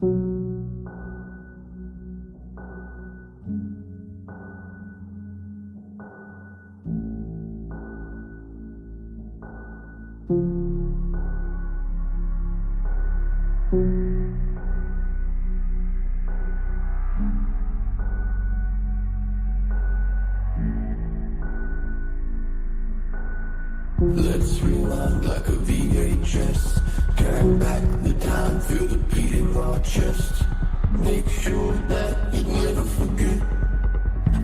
Let's rewind like a VHS. Turn back the time, feel the beat in our chest. Make sure that you never forget.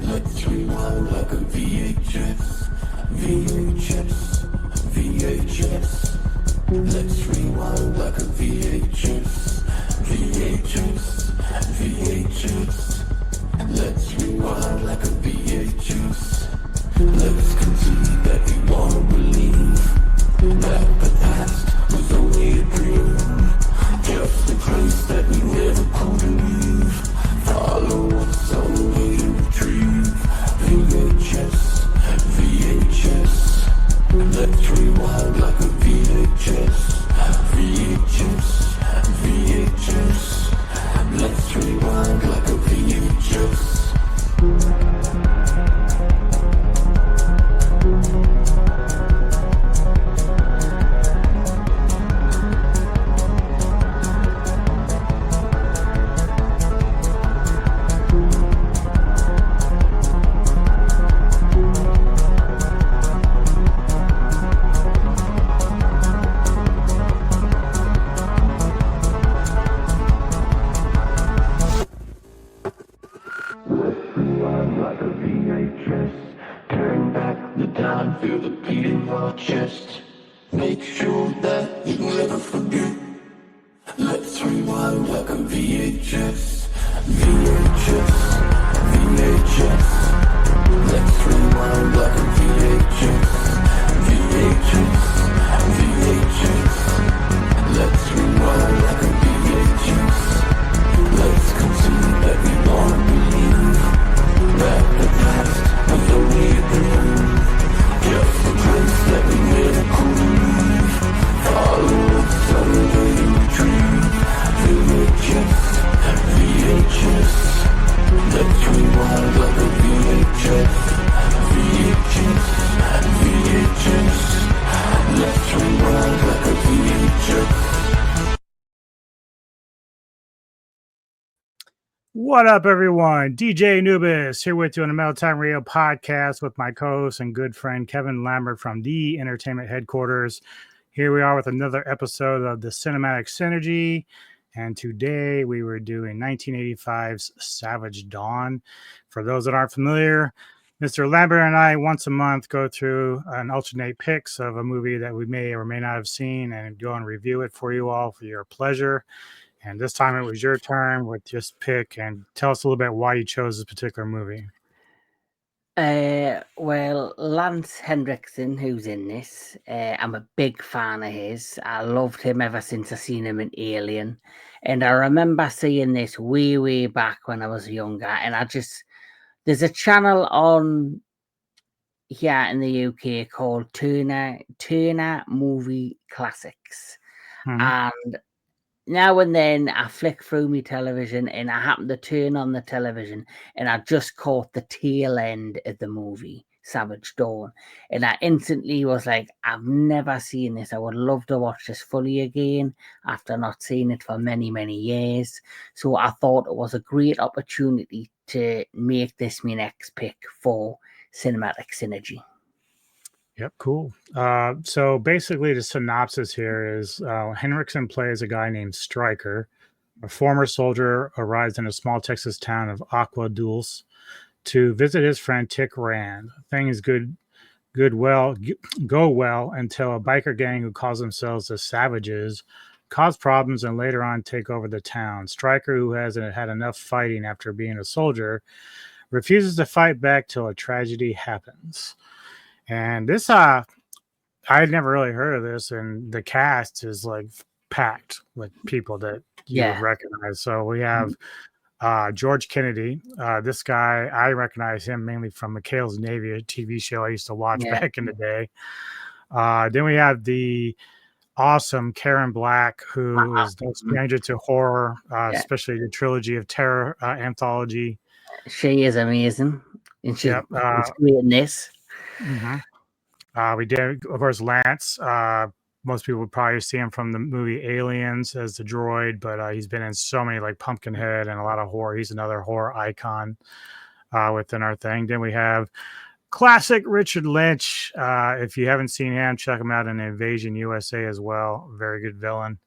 Let's rewind like a VHS. VHS, VHS. Let's rewind like a VHS. VHS, VHS. Let's rewind like a VHS. Let's concede that we wanna believe that the past was only a dream, just a place that we never could leave. Follow us on the way to retrieve. VHS, VHS. Let's rewind like a VHS. VHS, VHS. Let's rewind like a VHS. Feel the beat in our chest. Make sure that you never forget. Let's rewind like a VHS. VHS, VHS. Let's rewind like a VHS. VHS, VHS. Let's rewind like a VHS. Let's concede that we wanna believe that the past was only a dream. Just a place that we never could leave. Follow us on the way to retrieve. VHS, VHS. Let's rewind like a VHS. VHS, VHS. Let's rewind like a VHS. What up, everyone? DJ Anubis here with you on the Metal Time Radio podcast with my co-host and good friend Kevin Lambert from the Entertainment Headquarters. Here we are with another episode of the Cinematic Synergy, and today we were doing 1985's Savage Dawn. For those that aren't familiar, Mr. Lambert and I once a month go through and alternate picks of a movie that we may or may not have seen and go and review it for you all for your pleasure. And this time it was your turn with just pick and tell us a little bit why you chose this particular movie. Well, Lance Henriksen, who's in this, I'm a big fan of his. I loved him ever since I seen him in Alien. And I remember seeing this way back when I was younger. And there's a channel on here in the UK called Turner Movie Classics. Mm-hmm. And now and then I flick through my television and I happen to turn on the television and I just caught the tail end of the movie, Savage Dawn. And I instantly was like, I've never seen this. I would love to watch this fully again after not seeing it for many, many years. So I thought it was a great opportunity to make this my next pick for Cinematic Synergy. Yep, cool. So basically the synopsis here is Henriksen plays a guy named Stryker, a former soldier arrives in a small Texas town of Aqua Dulce to visit his friend Tick Rand. Things go well until a biker gang who calls themselves the Savages cause problems and later on take over the town. Stryker, who hasn't had enough fighting after being a soldier, refuses to fight back till a tragedy happens. And this, I had never really heard of this, and the cast is like packed with people that you would recognize. So we have George Kennedy. This guy, I recognize him mainly from McHale's Navy, a TV show I used to watch back in the day. Then we have the awesome Karen Black, who is no stranger to horror, Yeah. especially the trilogy of terror anthology. She is amazing, and she's Yep. great in this. Mhm. We did, of course, Lance. Most people would probably see him from the movie Aliens as the droid, but he's been in so many like Pumpkinhead and a lot of horror. He's another horror icon within our thing. Then we have classic Richard Lynch. If you haven't seen him, check him out in Invasion USA as well. Very good villain.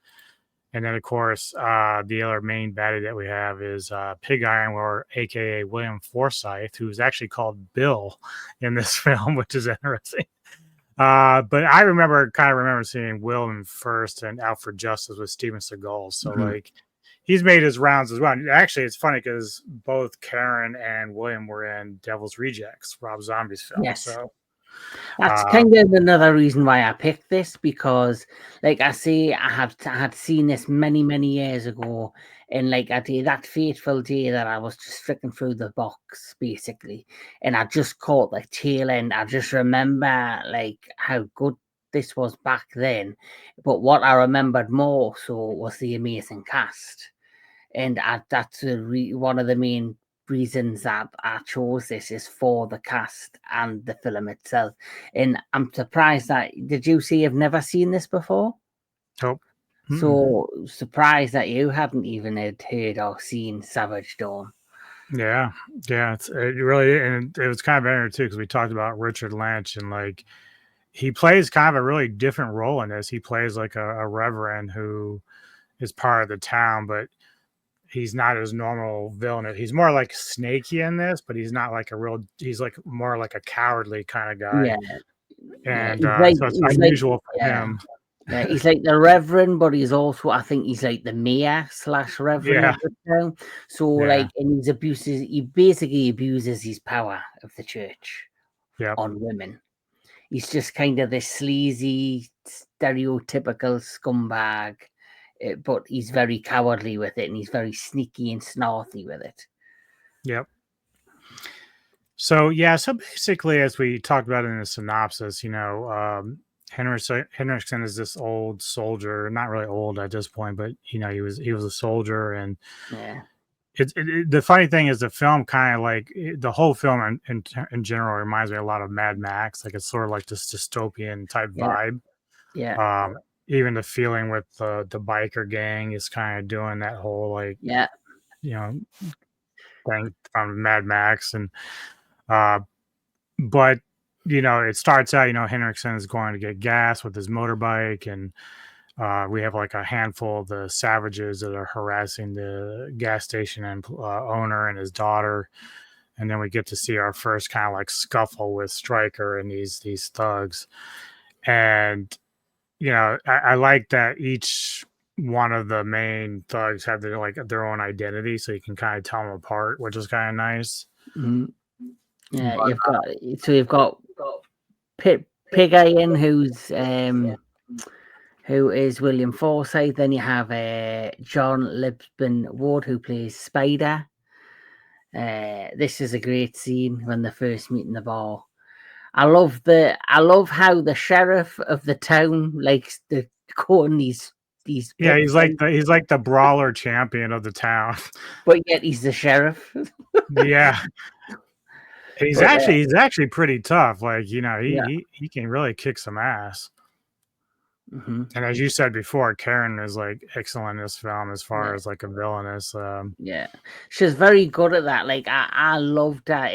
And then, of course, the other main baddie that we have is Pig Iron, or aka William Forsythe, who's actually called Bill in this film, which is interesting. But I remember seeing Willem first and Out for Justice with Steven Seagal. So like he's made his rounds as well. And actually, it's funny because both Karen and William were in Devil's Rejects, Rob Zombie's film. Yes. So that's kind of another reason why I picked this, because like I say, I had seen this many years ago, and like I did that fateful day that I was just flicking through the box basically, and I just caught the tail end. I just remember like how good this was back then, but what I remembered more so was the amazing cast, and that's one of the main reasons that I chose this is for the cast and the film itself. And I'm surprised that, did you say you've never seen this before? Nope. So surprised that you hadn't even heard or seen Savage Dawn. Yeah, it really, and it was kind of interesting too, because we talked about Richard Lynch, and like he plays kind of a really different role in this. He plays like a reverend who is part of the town, but he's not his normal villain. He's more like snaky in this, but he's not like he's like more like a cowardly kind of guy. And so it's unusual for him. Yeah, he's like the reverend, but he's also, I think he's like the mayor / reverend of the town. So like, and he basically abuses his power of the church on women. He's just kind of this sleazy, stereotypical scumbag, but he's very cowardly with it, and he's very sneaky and snarky with it. Yep. So so basically, as we talked about in the synopsis, Henriksen is this old soldier, not really old at this point, but he was a soldier, and the funny thing is the film kind of like the whole film in general reminds me a lot of Mad Max. Like it's sort of like this dystopian type vibe. Yeah. Even the feeling with the biker gang is kind of doing that whole like thing from Mad Max, and but it starts out, Henriksen is going to get gas with his motorbike, and we have like a handful of the savages that are harassing the gas station and owner and his daughter, and then we get to see our first kind of like scuffle with Stryker and these thugs. And I like that each one of the main thugs have their own identity, so you can kind of tell them apart, which is kind of nice. Yeah, you've got Pig Iron, who is William Forsythe. Then you have John Libston Ward, who plays Spider. This is a great scene when they first meet in the bar. I love how the sheriff of the town likes to go on these. Yeah, he's like the brawler champion of the town, but yet he's the sheriff. Yeah. He's actually pretty tough. Like, he can really kick some ass. And as you said before, Karen is like excellent in this film as far as like a villainess. She's very good at that. Like I loved her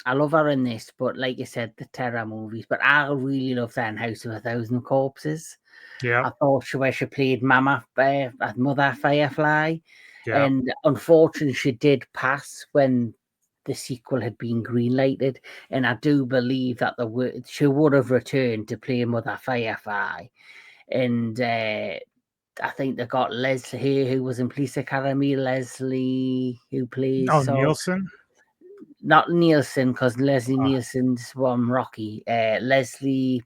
I love her in this, but like you said, the terror movies. But I really loved her in House of a Thousand Corpses. Yeah, I thought she played Mother Firefly, yeah. and unfortunately, she did pass when the sequel had been greenlighted, and I do believe that she would have returned to play Mother Firefly. And I think they got Leslie here, who was in Police Academy. Leslie, who plays Nielsen. Not Nielsen, because Leslie Nielsen's from Rocky. Leslie,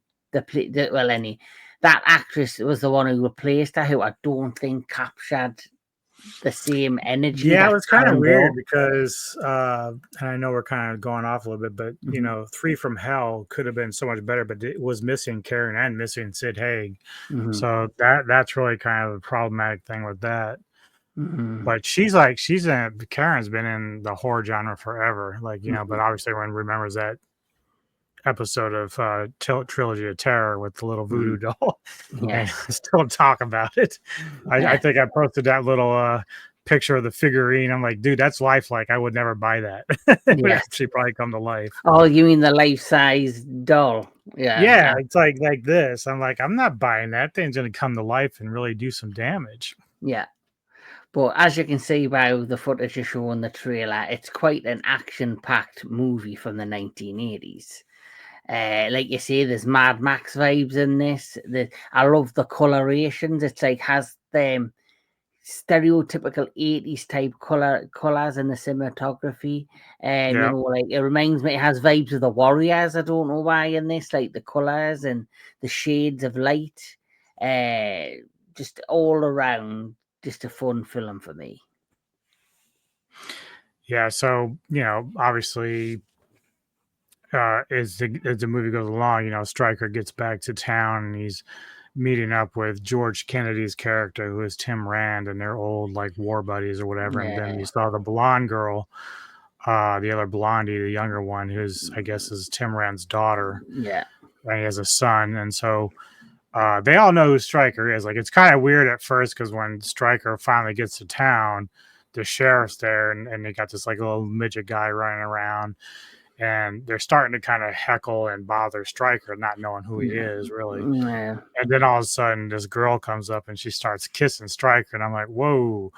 that actress was the one who replaced her, who I don't think captured the same energy. Yeah, it That was kind of weird cannonball. because, and I know we're kind of going off a little bit, but you Mhm. know, Three from Hell could have been so much better, but it was missing Karen and missing Sid Haig, Mhm. so that's really kind of a problematic thing with that. Mhm. But Karen's been in the horror genre forever, like you know, but Mhm. obviously everyone remembers that episode of Trilogy of Terror with the little voodoo Mhm. doll, and Yes. still talk about it. I think I posted that little picture of the figurine. I'm like, dude, that's lifelike. I would never buy that. It would Yes. actually probably come to life. Oh, you mean the life-size doll? Yeah. Yeah, it's like this. I'm like, I'm not buying that. Thing's gonna come to life and really do some damage. Yeah. But as you can see by the footage you show in the trailer, it's quite an action-packed movie from the 1980s. Like you say, there's Mad Max vibes in this. I love the colorations. It's like has the stereotypical 80s type colors in the cinematography. Yeah. Like it reminds me, it has vibes of the Warriors. I don't know why in this, like the colors and the shades of light. Just all around, just a fun film for me. Yeah. So, you know, obviously, as the movie goes along, you know, Stryker gets back to town and he's meeting up with George Kennedy's character, who is Tim Rand, and they're old like war buddies or whatever. And then Yeah, you saw the blonde girl, the other blondie, the younger one, who's I guess is Tim Rand's daughter, yeah, and he has a son. And so they all know who Stryker is. Like it's kind of weird at first because when Stryker finally gets to town, the sheriff's there, and they got this like little midget guy running around, and they're starting to kind of heckle and bother Stryker, not knowing who he is really. yeah. And then all of a sudden, this girl comes up and she starts kissing Stryker, and I'm like, whoa.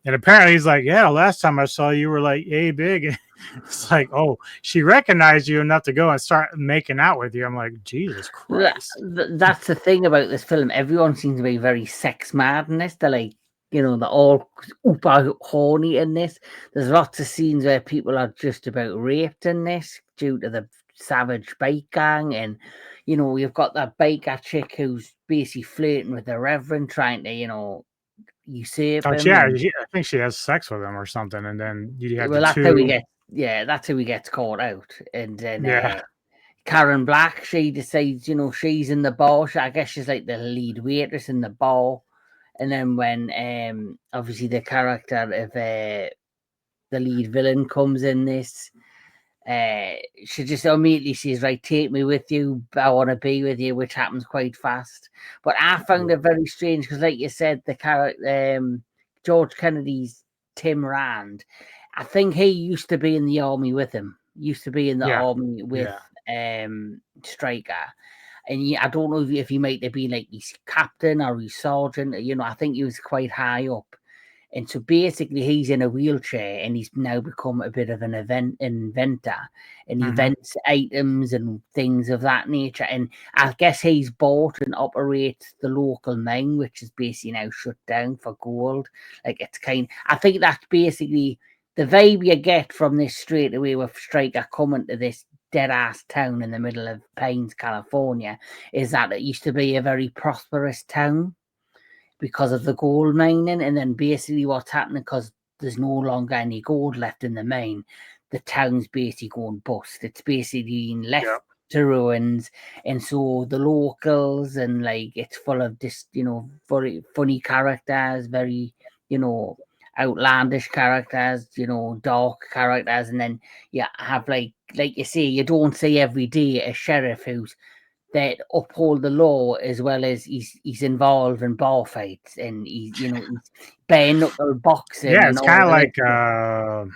And apparently, he's like, yeah, last time I saw you were like a big. It's like, oh, she recognized you enough to go and start making out with you. I'm like, Jesus Christ. That's the thing about this film. Everyone seems to be very sex mad in this. They're like, they're all uber horny in this. There's lots of scenes where people are just about raped in this due to the savage bike gang. And, you've got that biker chick who's basically flirting with the Reverend, trying to, usurp Oh, him. yeah, And, I think she has sex with him or something. And then you have the well, that's how two. that's how he gets caught out. And then, Yeah. Karen Black, she decides, she's in the bar. I guess she's like the lead waitress in the bar. And then when obviously the character of the lead villain comes in this, she just immediately says, right, take me with you. I want to be with you, which happens quite fast. But I found it very strange because, like you said, the character George Kennedy's Tim Rand, I think he used to be in the army with him. Used to be in the Yeah. army with Stryker. And I don't know if he might have been like his captain or his sergeant. I think he was quite high up. And so basically he's in a wheelchair and he's now become a bit of an inventor, and he invents items and things of that nature. And I guess he's bought and operates the local mine, which is basically now shut down for gold. Like I think that's basically the vibe you get from this straight away with Stryker coming to this dead ass town in the middle of Pines, California, is that it used to be a very prosperous town because of the gold mining. And then basically what's happening, because there's no longer any gold left in the mine, the town's basically going bust. It's basically being left to ruins. And so the locals, and like it's full of this, very funny characters, very, outlandish characters, dark characters. And then you have like you say, you don't see every day a sheriff who's that uphold the law, as well as he's involved in bar fights, and he's bare knuckle boxing. Yeah, And it's all kind of the like rest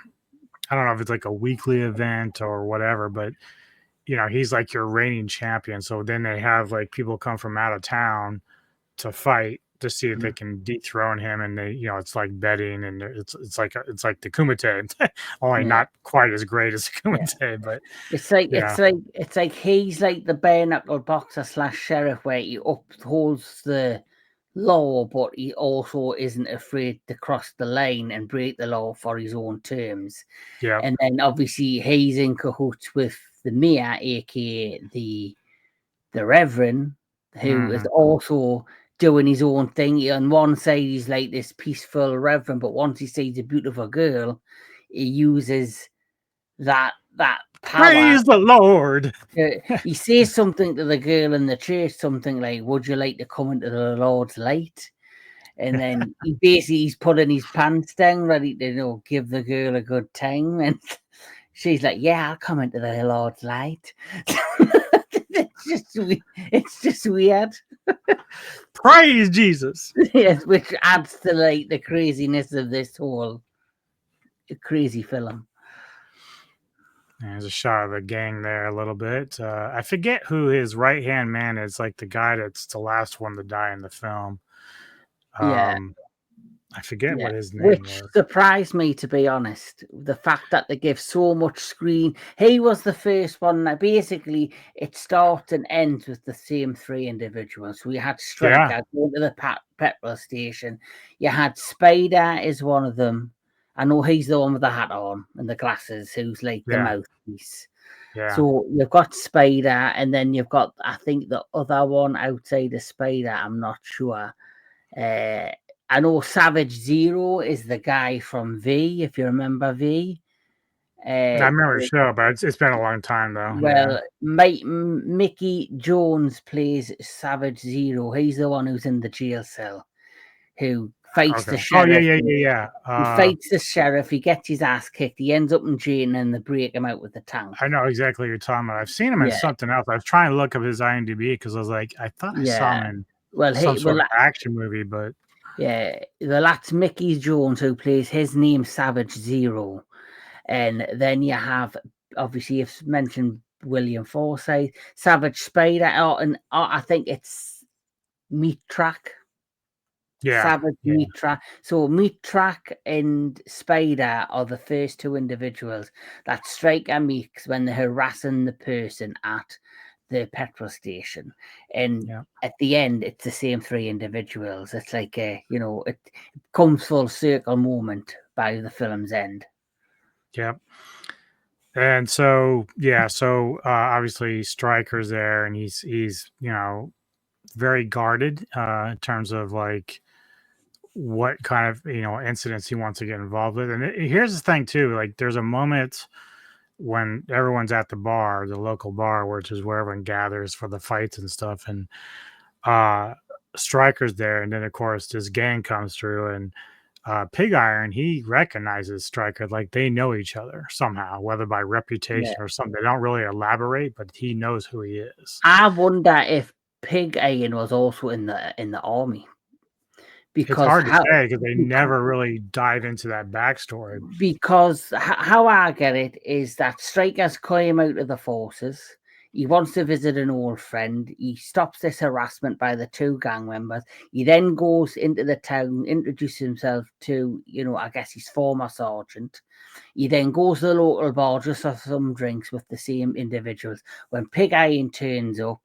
I don't know if it's like a weekly event or whatever, but you know, he's like your reigning champion. So then they have like people come from out of town to fight to see if they can dethrone him, and they, you know, it's like betting, and it's like the Kumite, only not quite as great as the Kumite, but it's like yeah, it's like he's like the bare knuckle boxer / sheriff, where he upholds the law, but he also isn't afraid to cross the line and break the law for his own terms. yeah, And then obviously he's in cahoots with the mayor, aka the Reverend, who is also doing his own thing. On one side, he's like this peaceful reverend, but once he sees a beautiful girl, he uses that power. Praise the Lord. He says something to the girl in the church, something like, "Would you like to come into the Lord's light?" And then he's putting his pants down, ready to give the girl a good time. And she's like, "Yeah, I'll come into the Lord's light." It's just weird. Praise Jesus. Yes, which adds to like the craziness of this whole crazy film. There's a shot of the gang there a little bit. I forget who his right hand man is, like the guy that's the last one to die in the film. Yeah. I forget what his name Which was. surprised me, to be honest. The fact that they give so much screen. He was the first one that basically it starts and ends with the same three individuals. We had Striker going to the petrol station. You had Spider is one of them. I know he's the one with the hat on and the glasses, who's like the mouthpiece. Yeah. So you've got Spider, and then you've got, I think, the other one outside of Spider. I'm not sure. I know Savage Zero is the guy from V, if you remember V. I remember the show, but it's been a long time though. Well, Mickey Jones plays Savage Zero. He's the one who's in the jail cell, who fights the sheriff. Oh yeah. He fights the sheriff. He gets his ass kicked. He ends up in jail, and they break him out with the tank. I know exactly what you're talking about. I've seen him in something else. I was trying to look up his IMDb because I was like, I thought I saw him in some sort of action movie, but. Yeah, that's Mickey Jones who plays his name Savage Zero. And then you have, obviously, you've mentioned William Forsythe, Savage Spider, and I think it's Meat Track. Yeah. Savage Meat Track. So Meat Track and Spider are the first two individuals that Striker meets when they're harassing the person at the petrol station, and at the end it's the same three individuals. It's like it comes full circle moment by the film's end. Yep. And so obviously Stryker's there, and he's very guarded in terms of like what kind of incidents he wants to get involved with. And here's the thing too, like there's a moment when everyone's at the bar, the local bar, which is where everyone gathers for the fights and stuff, and Stryker's there, and then of course this gang comes through, and Pig Iron, he recognizes Stryker, like they know each other somehow, whether by reputation or something. They don't really elaborate, but he knows who he is. I wonder if Pig Iron was also in the army. Because it's hard to say because they never really dive into that backstory. Because how I get it is that Stryker's came out of the forces. He wants to visit an old friend. He stops this harassment by the two gang members. He then goes into the town, introduces himself to, I guess his former sergeant. He then goes to the local bar just for some drinks with the same individuals. When Pig Iron turns up,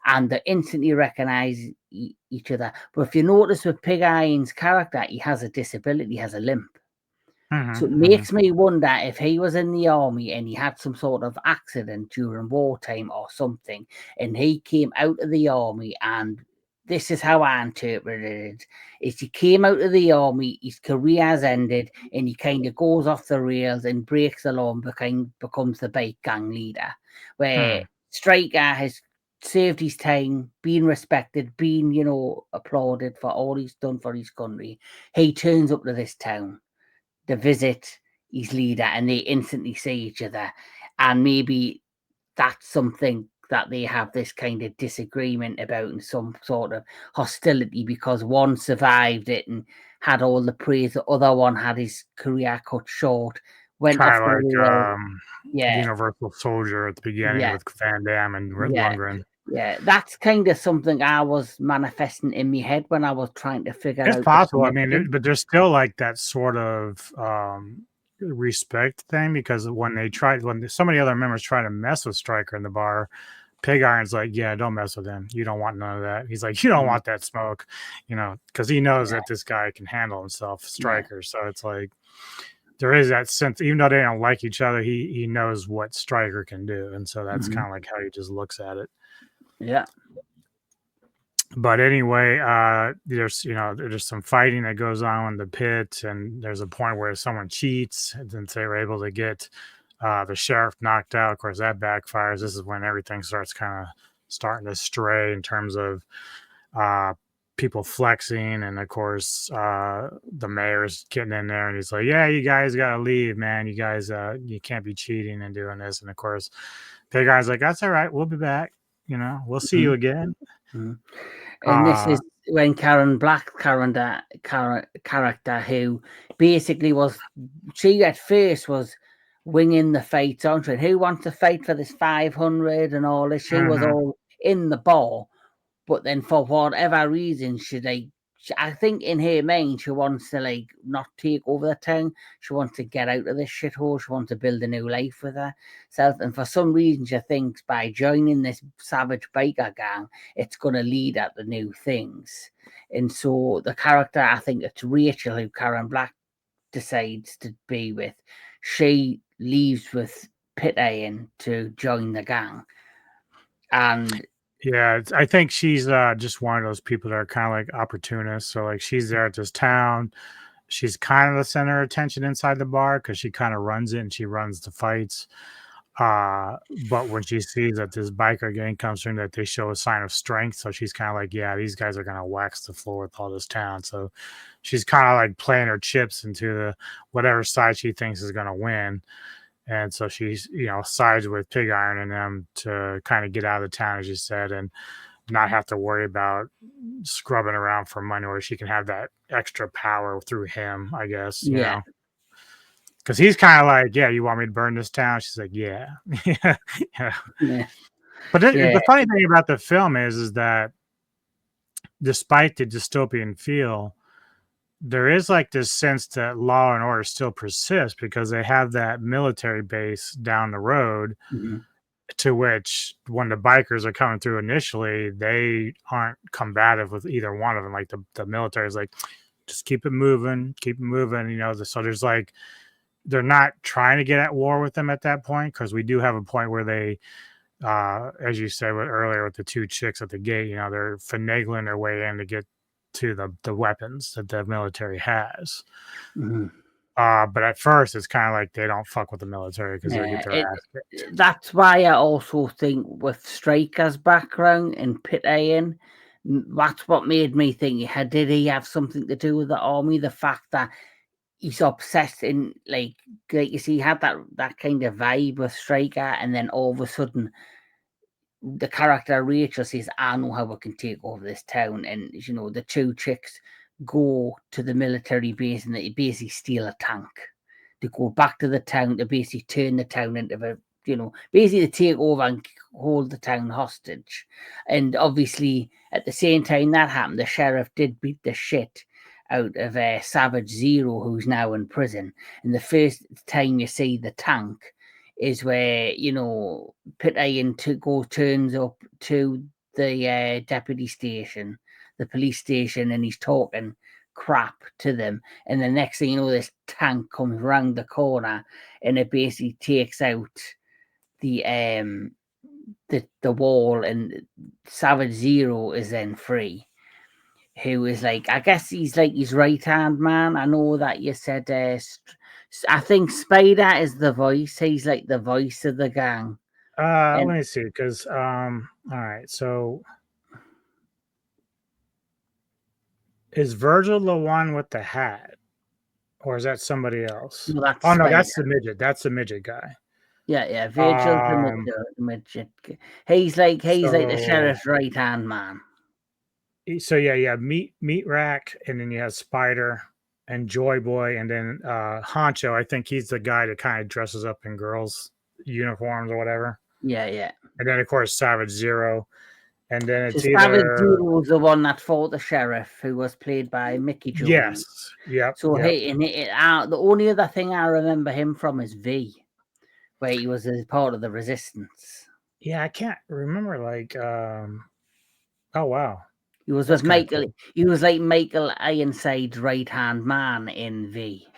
and they instantly recognize each other. But if you notice with Pig Iron's character, he has a disability, he has a limp. So it makes me wonder if he was in the army and he had some sort of accident during wartime or something, and he came out of the army, and this is how I interpreted it, is he came out of the army, his career has ended, and he kind of goes off the rails and breaks the law and becomes the bike gang leader, where Stryker has saved his time, been respected, been, applauded for all he's done for his country. He turns up to this town to visit his leader, and they instantly see each other. And maybe that's something that they have this kind of disagreement about, and some sort of hostility, because one survived it and had all the praise, the other one had his career cut short, went off the rail. Universal Soldier at the beginning with Van Damme and Lundgren. Yeah, that's kind of something I was manifesting in my head when I was trying to figure out. It's possible. I mean, but there's still like that sort of respect thing, because when some of the other members try to mess with Stryker in the bar, Pig Iron's like, yeah, don't mess with him. You don't want none of that. He's like, you don't want that smoke, because he knows that this guy can handle himself, Stryker. So it's like, there is that sense, even though they don't like each other, he knows what Stryker can do. And so that's kind of like how he just looks at it. Yeah. But anyway, there's some fighting that goes on in the pit, and there's a point where someone cheats, and since they were able to get the sheriff knocked out, of course that backfires. This is when everything starting to stray in terms of uh, people flexing, and of course the mayor's getting in there, and he's like, "Yeah, you guys gotta leave, man. You guys, you can't be cheating and doing this." And of course, the guy's like, "That's all right. We'll be back. We'll see you again." Mhm. And this Uh, is when Karen Black character who basically she at first was winging the fight on. Who wants to fight for this 500 and all this? She was mhm. all in the ball, but then for whatever reason, I think in her mind, she wants to not take over the town. She wants to get out of this shithole. She wants to build a new life with herself. And for some reason, she thinks by joining this savage biker gang, it's going to lead her to new things. And so the character, I think it's Rachel, who Karen Black decides to be with, she leaves with Pit Ian to join the gang. And Yeah, I think she's just one of those people that are kind of like opportunists. So like she's there at this town. She's kind of the center of attention inside the bar because she kind of runs it and she runs the fights. But when she sees that this biker gang comes through, that they show a sign of strength, so she's kind of like, yeah, these guys are gonna wax the floor with all this town. So she's kind of like playing her chips into the whatever side she thinks is gonna win. And so she's, sides with Pig Iron and them to kind of get out of the town, as you said, and not have to worry about scrubbing around for money, or she can have that extra power through him, I guess, yeah, because he's kind of like, yeah, you want me to burn this town? She's like, yeah. Yeah. yeah, But yeah. the funny thing about the film is that despite the dystopian feel, there is like this sense that law and order still persists because they have that military base down the road, Mhm. to which when the bikers are coming through initially, they aren't combative with either one of them. Like the military is like, just keep it moving, so there's like, they're not trying to get at war with them at that point, because we do have a point where they, as you said earlier with the two chicks at the gate, they're finagling their way in to get to the weapons that the military has. Mhm. But at first, it's kind of like they don't fuck with the military because they'll get Yeah, their ass kicked. that's why I also think with Striker's background in Pit Iron, that's what made me think, did he have something to do with the army? The fact that he's obsessed in like you see, he had that kind of vibe with Striker, and then all of a sudden the character Rachel says, I know how I can take over this town. And, the two chicks go to the military base and they basically steal a tank. They go back to the town to basically turn the town into basically take over and hold the town hostage. And obviously, at the same time that happened, the sheriff did beat the shit out of Savage Zero, who's now in prison. And the first time you see the tank is where Pit Iron turns up to the deputy station, the police station, and he's talking crap to them. And the next thing you know, this tank comes round the corner, and it basically takes out the wall, and Savage Zero is then free. Who is like, I guess he's like his right hand man. I know that you said I think Spider is the voice. He's like the voice of the gang. Let And me see, because all right, so is Virgil the one with the hat, or is that somebody else? no, that's Oh no, Spider. that's the midget. That's the midget guy. Yeah. Virgil's Um, the midget. He's like the so sheriff's right hand man. yeah, you have Meat Rack, and then you have Spider and Joy Boy, and then Honcho. I think he's the guy that kind of dresses up in girls' uniforms or whatever. Yeah. And then of course Savage Zero, and then So it's Savage either Zero was the one that fought the sheriff, who was played by Mickey yes, Jones. yep, So yep. the only other thing I remember him from is V, where he was a part of the Resistance. Yeah, I can't remember like oh wow. He was That's with kind of Michael. cool. He was like Michael Ironside's right hand man in V.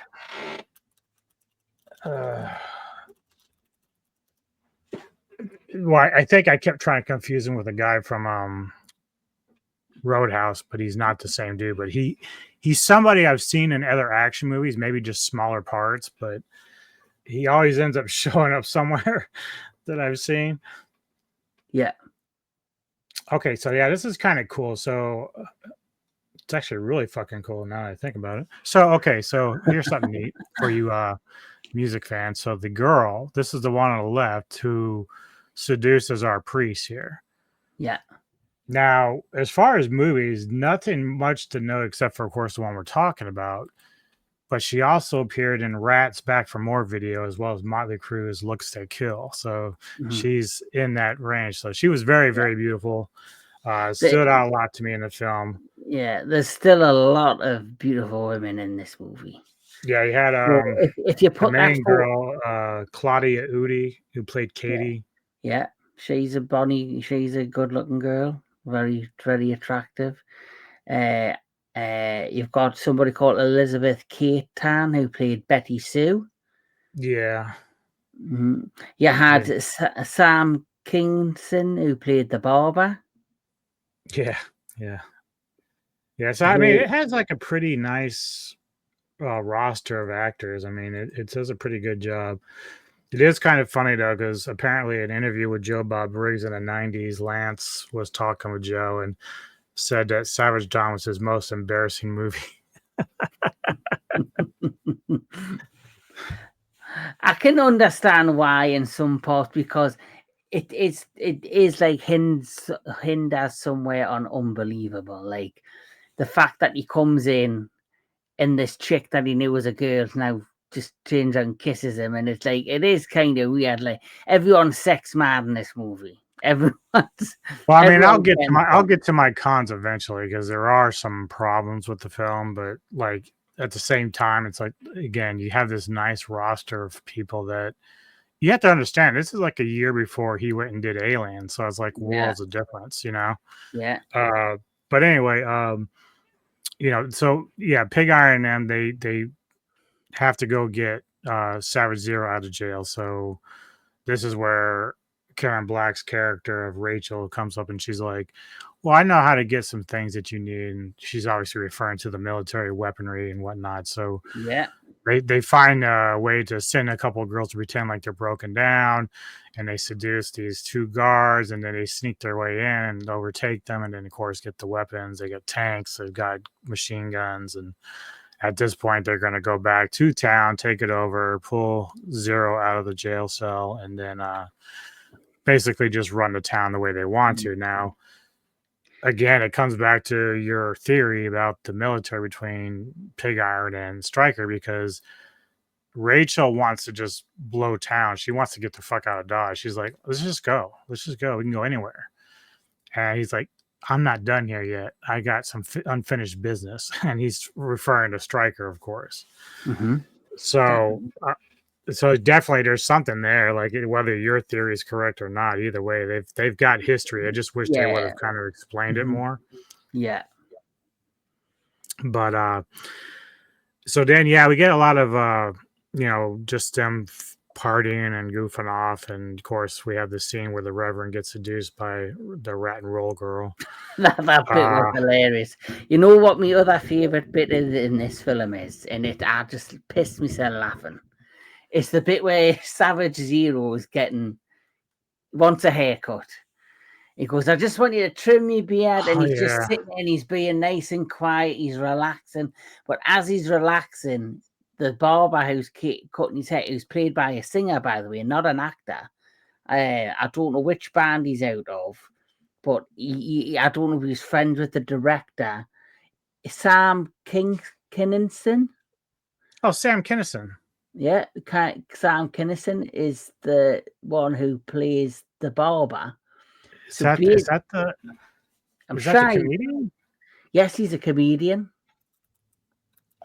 Well, I think I kept trying to confuse him with a guy from Roadhouse, but he's not the same dude. But he's somebody I've seen in other action movies, maybe just smaller parts, but he always ends up showing up somewhere that I've seen. Yeah. Okay, so yeah, this is kind of cool. So it's actually really fucking cool now that I think about it. So okay, so here's something neat for you music fans. So the girl, this is the one on the left who seduces our priest here. Yeah. Now, as far as movies, nothing much to know except for, of course, the one we're talking about. But she also appeared in Rats Back for More video, as well as Motley Crue's Looks They Kill. So she's in that range. So she was very, very beautiful. Stood out a lot to me in the film. Yeah, there's still a lot of beautiful women in this movie. Yeah, you had if you put the main girl, Claudia Udi, who played Katie. Yeah, she's a good-looking girl, very, very attractive. You've got somebody called Elizabeth Kate Tan who played Betty Sue. Yeah. You had Sam Kinison who played the barber. Yeah. So I mean, it has like a pretty nice roster of actors. I mean, it does a pretty good job. It is kind of funny though, because apparently an interview with Joe Bob Briggs in the 90s, Lance was talking with Joe and said that Savage Dawn was his most embarrassing movie. I can understand why in some parts, because it is like hinders somewhere on unbelievable. Like the fact that he comes in and this chick that he knew was a girl now just turns and kisses him, and it's like, it is kind of weird. Like everyone's sex mad in this movie. Everyone's. Well, I mean, I'll get to my cons eventually, because there are some problems with the film, but like at the same time, it's like, again, you have this nice roster of people that you have to understand. This is like a year before he went and did Alien, so it's like worlds of difference, you know. Yeah. But anyway, you know, so yeah, Pig Iron and them, they have to go get Savage Zero out of jail. So this is where Karen Black's character of Rachel comes up, and she's like, well, I know how to get some things that you need. And she's obviously referring to the military weaponry and whatnot. So yeah, they find a way to send a couple of girls to pretend like they're broken down, and they seduce these two guards, and then they sneak their way in and overtake them, and then of course get the weapons. They get tanks, they've got machine guns, and at this point they're going to go back to town, take it over, pull Zero out of the jail cell, and then basically just run the town the way they want to. Now, again, it comes back to your theory about the military between Pig Iron and Stryker, because Rachel wants to just blow town. She wants to get the fuck out of Dodge. She's like, let's just go. We can go anywhere. And he's like, I'm not done here yet. I got some unfinished business. And he's referring to Stryker, of course. So definitely there's something there, like whether your theory is correct or not. Either way, they've got history. I just wish they would have kind of explained it more. Yeah. But so then we get a lot of you know, just them partying and goofing off, and of course we have the scene where the Reverend gets seduced by the rat and roll girl. that bit was hilarious. You know what my other favorite bit in this film is, and I just pissed myself laughing. It's the bit where Savage Zero wants a haircut. He goes, I just want you to trim your beard. And he's just sitting there and he's being nice and quiet. He's relaxing. But as he's relaxing, the barber who's cutting his hair, who's played by a singer, by the way, not an actor. I don't know which band he's out of, but I don't know if he's friends with the director. Sam Kinison. Oh, Sam Kinison. Yeah, Sam Kinison is the one who plays the barber. Is that the comedian? Yes, he's a comedian.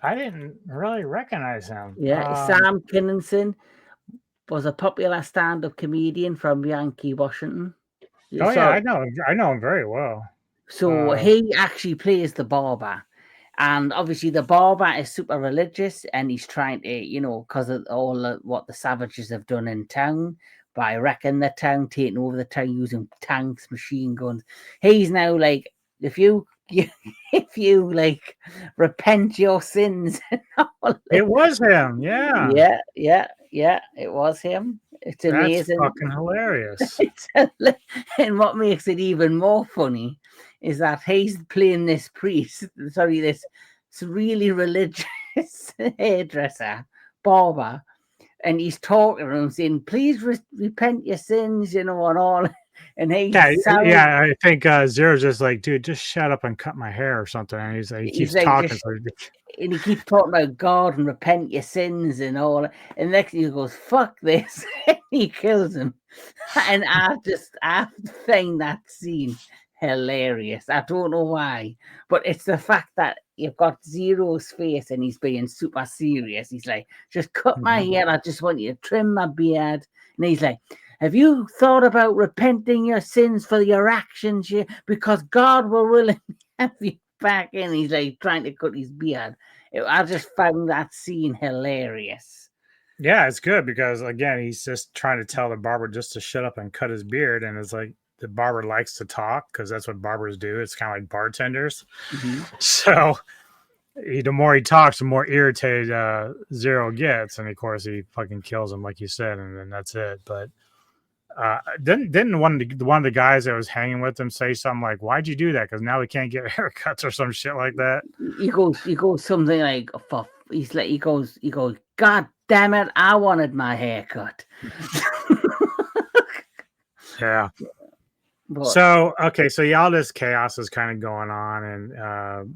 I didn't really recognize him. Yeah, Sam Kinison was a popular stand-up comedian from Yankee, Washington. Oh, yeah, I know him very well. So he actually plays the barber. And obviously the barber is super religious, and he's trying to, you know, because of all what the savages have done in town, by wrecking the town, taking over the town using tanks, machine guns. He's now like, if you if you like repent your sins and all. It was him. Yeah. Yeah, it was him. It's That's amazing. fucking hilarious. And what makes it even more funny is that he's playing this priest, this really religious hairdresser, barber, and he's talking to him saying, please repent your sins, and all. And Yeah, I think Zero's just like, dude, just shut up and cut my hair or something. And he's like, he keeps like, talking. and he keeps talking about God and repent your sins and all. And next thing he goes, fuck this. And he kills him. And I find that scene hilarious. I don't know why, but it's the fact that you've got Zero's face and he's being super serious. He's like, just cut my hair. I just want you to trim my beard. And he's like, have you thought about repenting your sins for your actions here? Because God will really have you back in. He's like trying to cut his beard. I just found that scene hilarious. Yeah, it's good because again, he's just trying to tell the barber just to shut up and cut his beard, and it's like the barber likes to talk because that's what barbers do. It's kind of like bartenders. So the more he talks, the more irritated Zero gets, and of course he fucking kills him, like you said, and then that's it. But didn't one of the guys that was hanging with him say something like, "Why'd you do that? Because now we can't get haircuts," or some shit like that. He goes something like, he goes, God damn it, I wanted my haircut. Yeah. So all this chaos is kind of going on,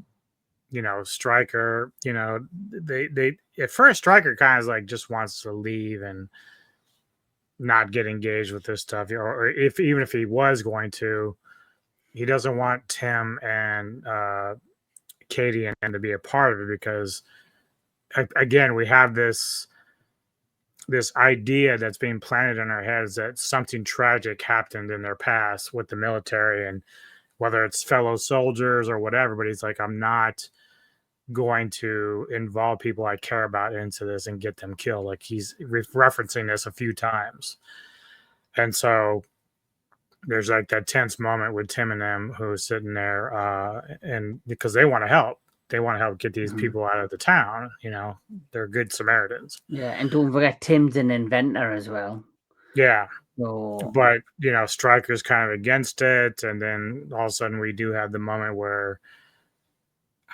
and Stryker, they at first Stryker kind of like just wants to leave and not get engaged with this stuff, or even if he was going to, he doesn't want Tim and Katie and to be a part of it because again we have this idea that's being planted in our heads that something tragic happened in their past with the military, and whether it's fellow soldiers or whatever, but he's like, I'm not going to involve people I care about into this and get them killed. Like he's referencing this a few times. And so there's like that tense moment with Tim and them who's sitting there and because they want to help get these people out of the town. They're good Samaritans. Yeah, and don't forget Tim's an inventor as well. Yeah. So... But Stryker's kind of against it, and then all of a sudden we do have the moment where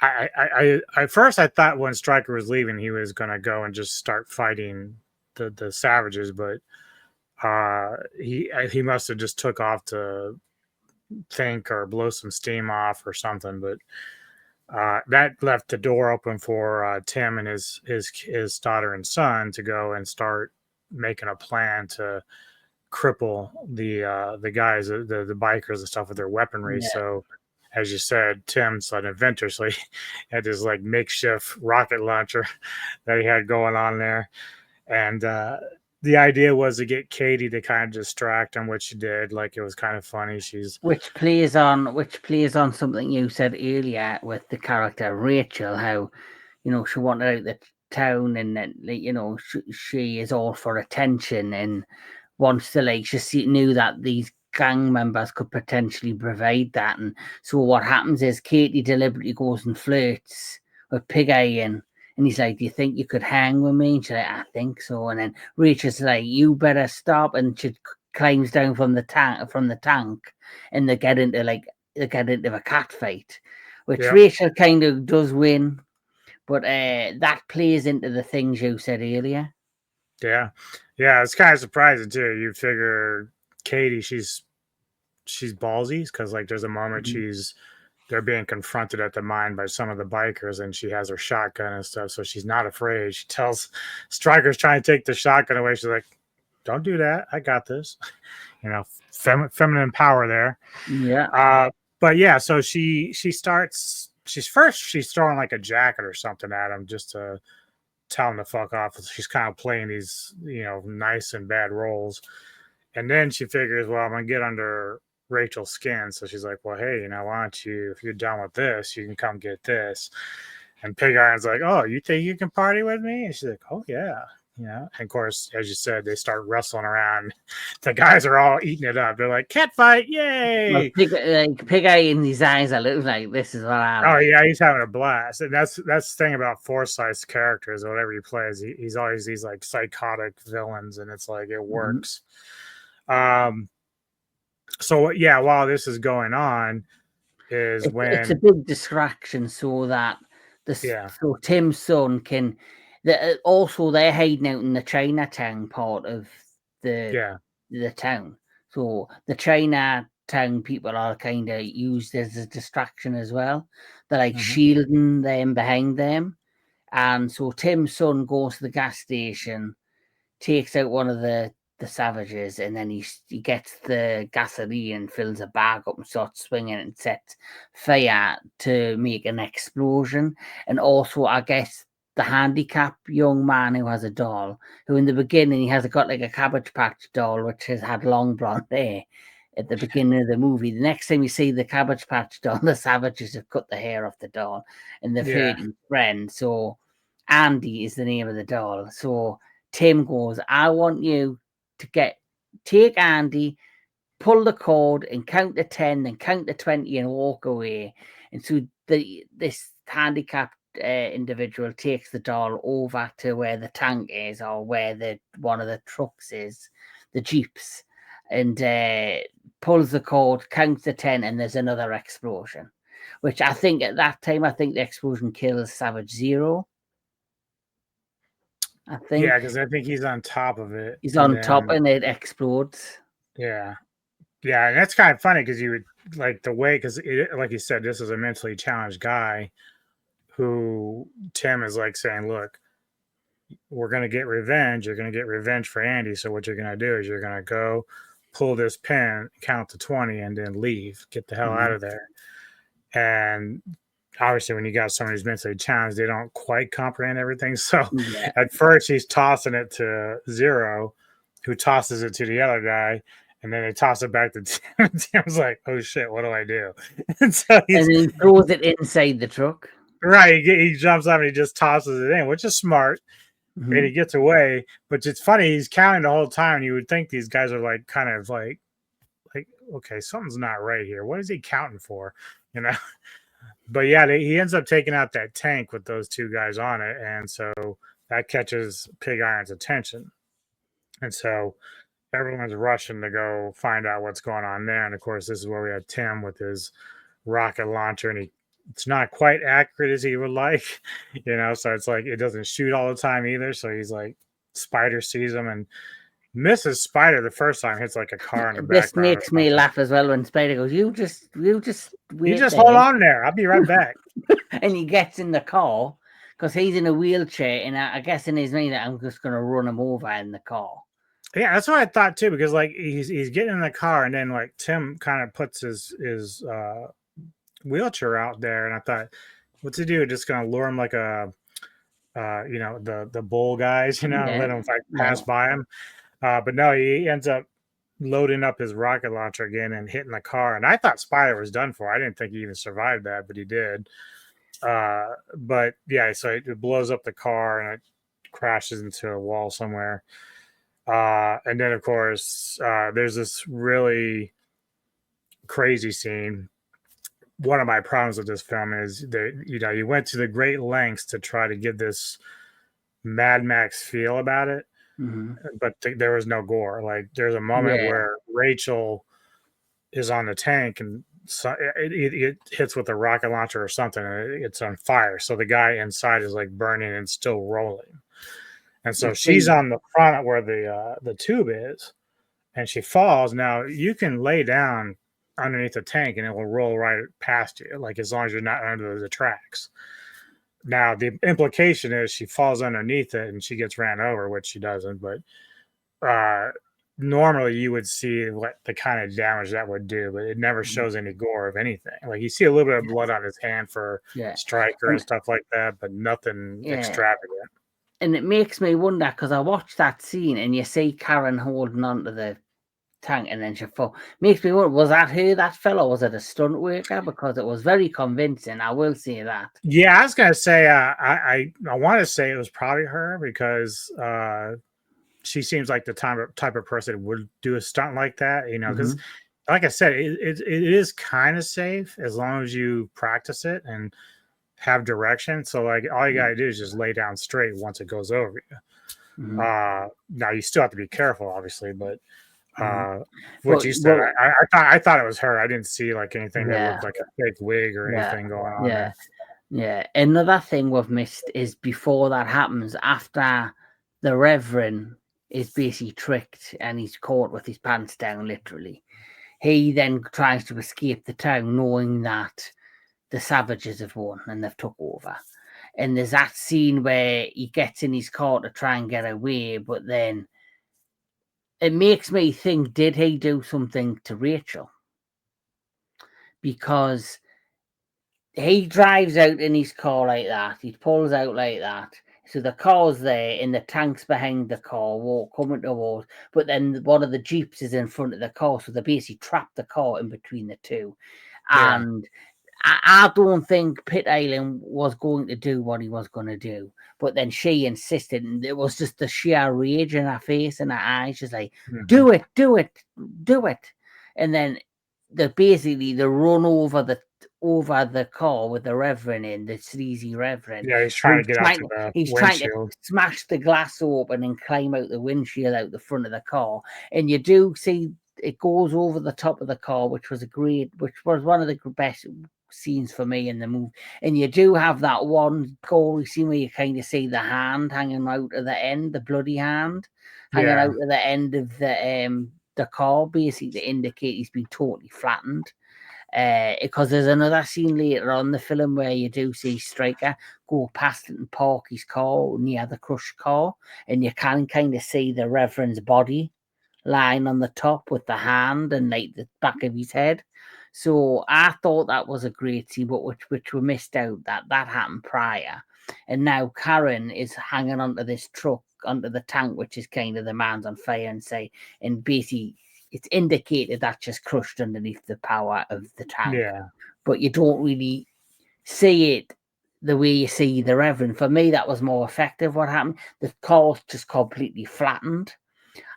I at first I thought when Stryker was leaving he was gonna go and just start fighting the savages, but he must have just took off to think or blow some steam off or something. But that left the door open for Tim and his daughter and son to go and start making a plan to cripple the guys, the bikers and stuff with their weaponry. Yeah. So as you said, Tim's an inventor, so he had this like makeshift rocket launcher that he had going on there. And the idea was to get Katie to kind of distract him, which she did. Like it was kind of funny. Which plays on something you said earlier with the character Rachel, how she wanted out the town, and then she is all for attention and wants to she knew that these gang members could potentially provide that. And so what happens is Katie deliberately goes and flirts with Pig-Eye, and he's like, do you think you could hang with me? And she's like, I think so. And then Rachel's like, you better stop. And she climbs down from the tank, and they get into a cat fight, which Rachel kind of does win. But that plays into the things you said earlier. Yeah. It's kind of surprising too. You figure Katie, she's ballsy because like there's a moment they're being confronted at the mine by some of the bikers, and she has her shotgun and stuff, so she's not afraid. She tells Stryker's trying to take the shotgun away. She's like, "Don't do that. I got this." Feminine power there. Yeah. But yeah, so she's throwing like a jacket or something at him just to tell him to fuck off. She's kind of playing these, nice and bad roles. And then she figures, well, I'm going to get under Rachel's skin. So she's like, well, hey, why don't you, if you're done with this, you can come get this. And Pig-Eye's like, oh, you think you can party with me? And she's like, oh, yeah. And of course, as you said, they start wrestling around. The guys are all eating it up. They're like, cat fight, yay! Pig Eye in his eyes, I look like this is what I like. Oh yeah, he's having a blast, and that's the thing about Forsythe's characters. Whatever he plays, he's always these like psychotic villains, and it's like it works. So yeah, while this is going on, it's a big distraction so that so Tim's son can. Also, they're hiding out in the Chinatown part of the town. So the Chinatown people are kind of used as a distraction as well. They're like shielding them behind them. And so Tim's son goes to the gas station, takes out one of the savages, and then he gets the gasoline and fills a bag up and starts swinging it and sets fire to make an explosion. And also, I guess, the handicapped young man who has a doll, who in the beginning he has got like a Cabbage Patch doll which has had long blonde hair at the beginning of the movie. The next time you see the Cabbage Patch doll, the savages have cut the hair off the doll and they've hurt his friend. So Andy is the name of the doll. So Tim goes, I want you to take Andy, pull the cord and count to 10, then count to 20 and walk away. And so this handicapped individual takes the doll over to where the tank is, or where one of the trucks is, the jeeps, and pulls the cord, counts to 10, and there's another explosion, which I think at that time, the explosion kills Savage Zero. I think. Yeah, because I think he's on top of it. He's on top and it explodes. Yeah. Yeah, and that's kind of funny because you would like the way, because like you said, this is a mentally challenged guy who Tim is like saying, look, we're going to get revenge. You're going to get revenge for Andy. So what you're going to do is you're going to go pull this pin, count to 20, and then leave. Get the hell out of there. And obviously, when you got someone who's mentally challenged, they don't quite comprehend everything. So at first, he's tossing it to Zero, who tosses it to the other guy. And then they toss it back to Tim. Tim's like, oh, shit, what do I do? And so he throws it inside the truck. Right. He jumps up and he just tosses it in, which is smart. And he gets away. But it's funny. He's counting the whole time. And you would think these guys are like kind of like, okay, something's not right here. What is he counting for? You know? But yeah, he ends up taking out that tank with those two guys on it. And so that catches Pig Iron's attention. And so everyone's rushing to go find out what's going on there. And of course, this is where we have Tim with his rocket launcher, and it's not quite accurate as he would like, you know, so it's like it doesn't shoot all the time either. So he's like, Spider sees him and misses Spider the first time, hits like a car in the background. This makes me laugh as well when Spider goes, you just hold on there. I'll be right back. And he gets in the car because he's in a wheelchair, and I guess in his mind, I'm just going to run him over in the car. Yeah, that's what I thought too, because like he's getting in the car, and then like Tim kind of puts his wheelchair out there, and I thought, what's he do? Just gonna lure him like a you know, the bull guys, you know, and let him like pass by him. But no, he ends up loading up his rocket launcher again and hitting the car. And I thought Spider was done for. I didn't think he even survived that, but he did. But yeah, so it blows up the car and it crashes into a wall somewhere. And then of course, there's this really crazy scene. One of my problems with this film is that, you know, you went to the great lengths to try to give this Mad Max feel about it, but there was no gore. Like there's a moment where Rachel is on the tank and so it hits with a rocket launcher or something, and it's on fire. So the guy inside is like burning and still rolling. And so she's on the front where the tube is, and she falls. Now you can lay down underneath the tank and it will roll right past you, like as long as you're not under the tracks. Now the implication is she falls underneath it and she gets ran over, which she doesn't, but normally you would see what the kind of damage that would do, but it never shows any gore of anything. Like you see a little bit of blood on his hand for Stryker and stuff like that, but nothing extravagant. And it makes me wonder, because I watched that scene and you see Karen holding onto the tank, and then she fall. Makes me wonder, was that her that fell, or was it a stunt worker? Because it was very convincing, I will say that. Yeah, I was gonna say I want to say it was probably her because she seems like the type of person who would do a stunt like that, you know, because like I said, it is kind of safe as long as you practice it and have direction. So like all you gotta do is just lay down straight once it goes over you. Now you still have to be careful, obviously, but what you said, I thought it was her. I didn't see like anything that looked like a fake wig or anything going on there. Yeah. Another thing we've missed is before that happens, after the Reverend is basically tricked and he's caught with his pants down, literally. He then tries to escape the town knowing that the savages have won and they've took over. And there's that scene where he gets in his car to try and get away, but then it makes me think, did he do something to Rachel? Because he drives out in his car like that. He pulls out like that. So the car's there and the tank's behind the car, coming towards. But then one of the Jeeps is in front of the car. So they basically trapped the car in between the two. And I don't think Pit Island was going to do what he was going to do. But then she insisted. And it was just the sheer rage in her face and her eyes. She's like, do it, do it, do it. And then they run over the car with the Reverend in, the sleazy Reverend. Yeah, he's trying to get out to the He's windshield. trying to smash the glass open and climb out the windshield out the front of the car. And you do see it goes over the top of the car, which was one of the best scenes for me in the movie. And you do have that one gory scene where you kind of see the hand hanging out of the end, the bloody hand hanging out of the end of the car, basically to indicate he's been totally flattened. Because there's another scene later on in the film where you do see Stryker go past it and park his car near the crushed car, and you can kind of see the Reverend's body lying on the top with the hand and like the back of his head. So I thought that was a great scene, but which we missed out that happened prior. And now Karen is hanging onto this truck, onto the tank, which is kind of the man's on fire and basically it's indicated that just crushed underneath the power of the tank. Yeah. But you don't really see it the way you see the Reverend. For me, that was more effective. What happened? The car's just completely flattened.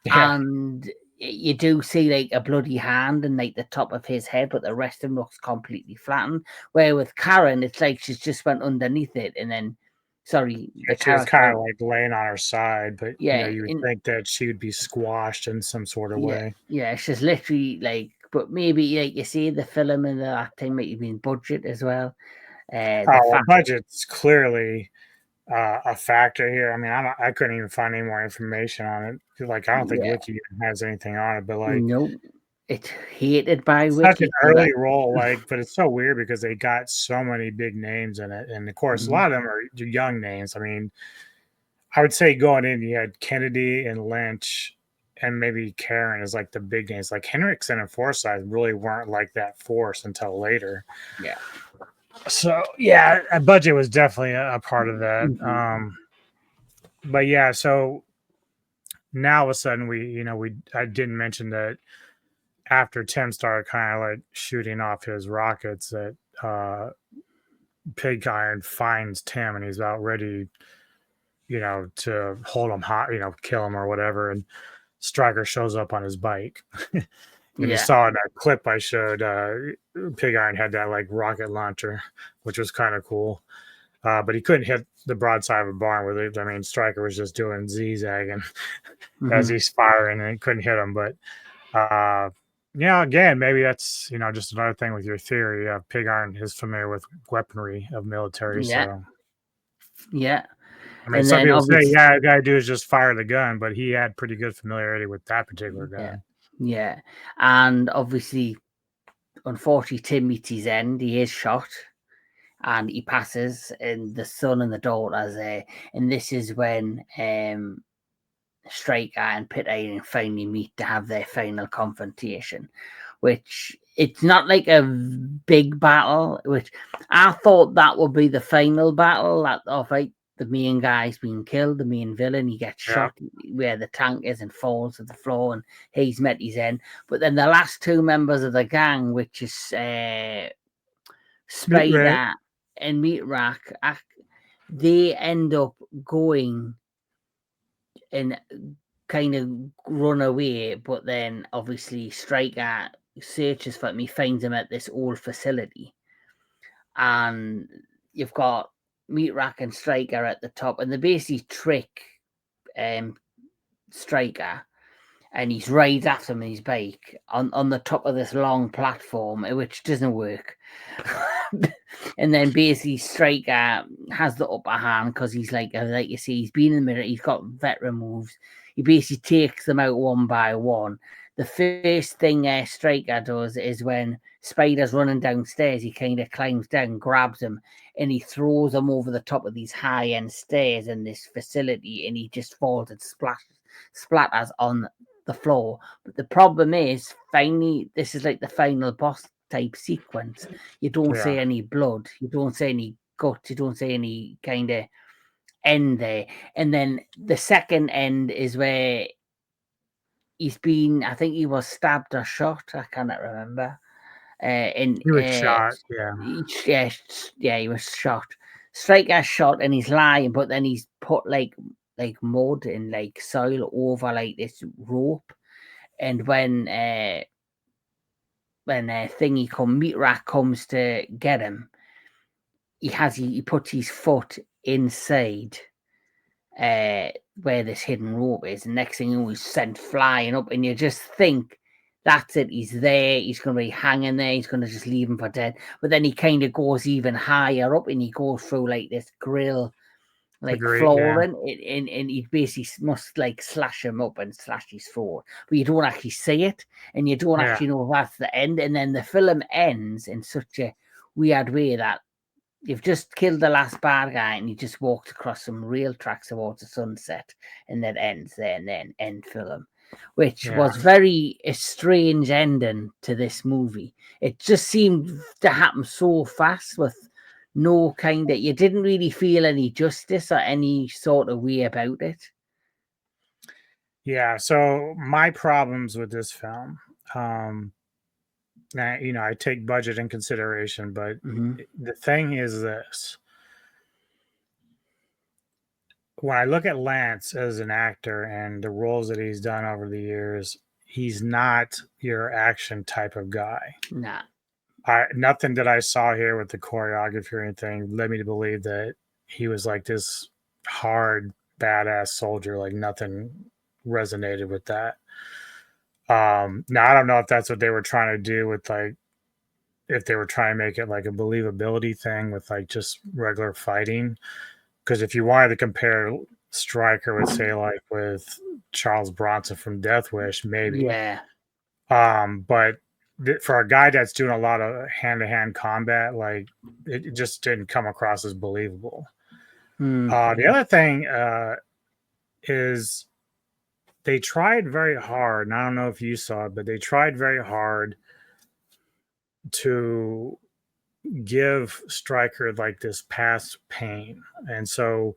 Yeah. And you do see like a bloody hand and like the top of his head, but the rest of him looks completely flattened. Where with Karen, it's like she's just went underneath it and then she was kind of like laying on her side, but you would think that she would be squashed in some sort of way. Yeah, she's literally like, but maybe like you see the film and that thing might have been budget as well. Budget's clearly a factor here. I mean, I couldn't even find any more information on it. Like, I don't think Wiki even has anything on it, but like, nope. It's hated by Wiki. Such an early role, but it's so weird because they got so many big names in it, and of course, a lot of them are young names. I mean, I would say going in, you had Kennedy and Lynch, and maybe Karen is like the big names. Like Henriksen and Forsythe really weren't like that force until later. Yeah. So a budget was definitely a part of that. But yeah, so now all of a sudden I didn't mention that. After Tim started kind of like shooting off his rockets, that Pig Iron finds Tim and he's about ready, to hold him hot, kill him or whatever. And Stryker shows up on his bike. And you saw in that clip I showed, Pig Iron had that like rocket launcher, which was kind of cool. But he couldn't hit the broadside of a barn with it. I mean, Stryker was just doing zigzagging as he's firing and he couldn't hit him. But again, maybe that's just another thing with your theory. Pig Iron is familiar with weaponry of military. Yeah. So yeah. I mean, some people say, all you gotta do is just fire the gun, but he had pretty good familiarity with that particular gun. Yeah. And obviously, unfortunately, Tim meets his end. He is shot and he passes, and the son and the daughter's there. And this is when Stryker and Pit Iron finally meet to have their final confrontation, which it's not like a big battle, which I thought that would be the final battle of like the main guy's being killed, the main villain. He gets Yeah. shot where the tank is and falls to the floor, and he's met his end. But then the last two members of the gang, which is Spider and Meat Rack, they end up going and kind of run away. But then obviously Striker searches for him. He finds him at this old facility, and you've got Meat Rack and Striker at the top, and they basically trick Striker, and he's rides after him on his bike on the top of this long platform, which doesn't work. And then basically Striker has the upper hand because he's like you see, he's been in the mirror, he's got veteran moves. He basically takes them out one by one. The first thing Striker does is when Spider's running downstairs, he kind of climbs down, grabs him, and he throws him over the top of these high-end stairs in this facility, and he just falls and splatters on the floor. But the problem is, finally, this is like the final boss type sequence. You don't see any blood, you don't see any guts, you don't see any kind of end there. And then the second end is where he's been, I think he was stabbed or shot, I cannot remember. He was shot, he was shot. Striker shot and he's lying, but then he's put like mud and like soil over like this rope. And when Meat Rack comes to get him, he puts his foot inside where this hidden rope is, and next thing you know, he's sent flying up, and you just think that's it, he's there, he's going to be hanging there, he's going to just leave him for dead. But then he kind of goes even higher up, and he goes through like this grill, like flooring, and he basically must like slash him up and slash his throat, but you don't actually see it, and you don't actually know that's the end. And then the film ends in such a weird way that you've just killed the last bad guy and you just walked across some rail tracks towards the sunset, and that ends there, and then end film, which was a strange ending to this movie. It just seemed to happen so fast with no kind of, you didn't really feel any justice or any sort of way about it. Yeah, so my problems with this film, now, I take budget in consideration, but the thing is this. When I look at Lance as an actor and the roles that he's done over the years, he's not your action type of guy. Nah. Nothing that I saw here with the choreography or anything led me to believe that he was like this hard, badass soldier. Like nothing resonated with that. Now I don't know if that's what they were trying to do with like, if they were trying to make it like a believability thing with like just regular fighting. Because if you wanted to compare Stryker with say like with Charles Bronson from Death Wish, maybe. Yeah. But for a guy that's doing a lot of hand-to-hand combat, like it just didn't come across as believable. The other thing is they tried very hard, and I don't know if you saw it, but they tried very hard to give Stryker like this past pain. And so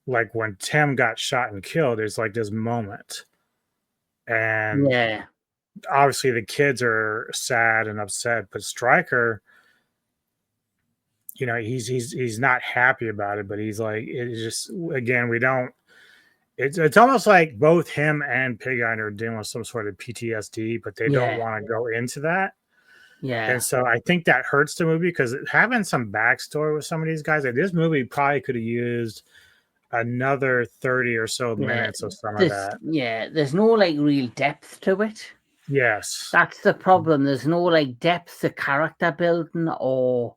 like when Tim got shot and killed, there's like this moment. And obviously the kids are sad and upset, but Stryker, he's not happy about it, but he's like, it's just, again, it's almost like both him and Pig Iron are dealing with some sort of PTSD, but they don't want to go into that. Yeah. And so I think that hurts the movie, because having some backstory with some of these guys, like this movie probably could have used another 30 or so minutes of some of that. Yeah, there's no like real depth to it. Yes. That's the problem. There's no like depth to character building or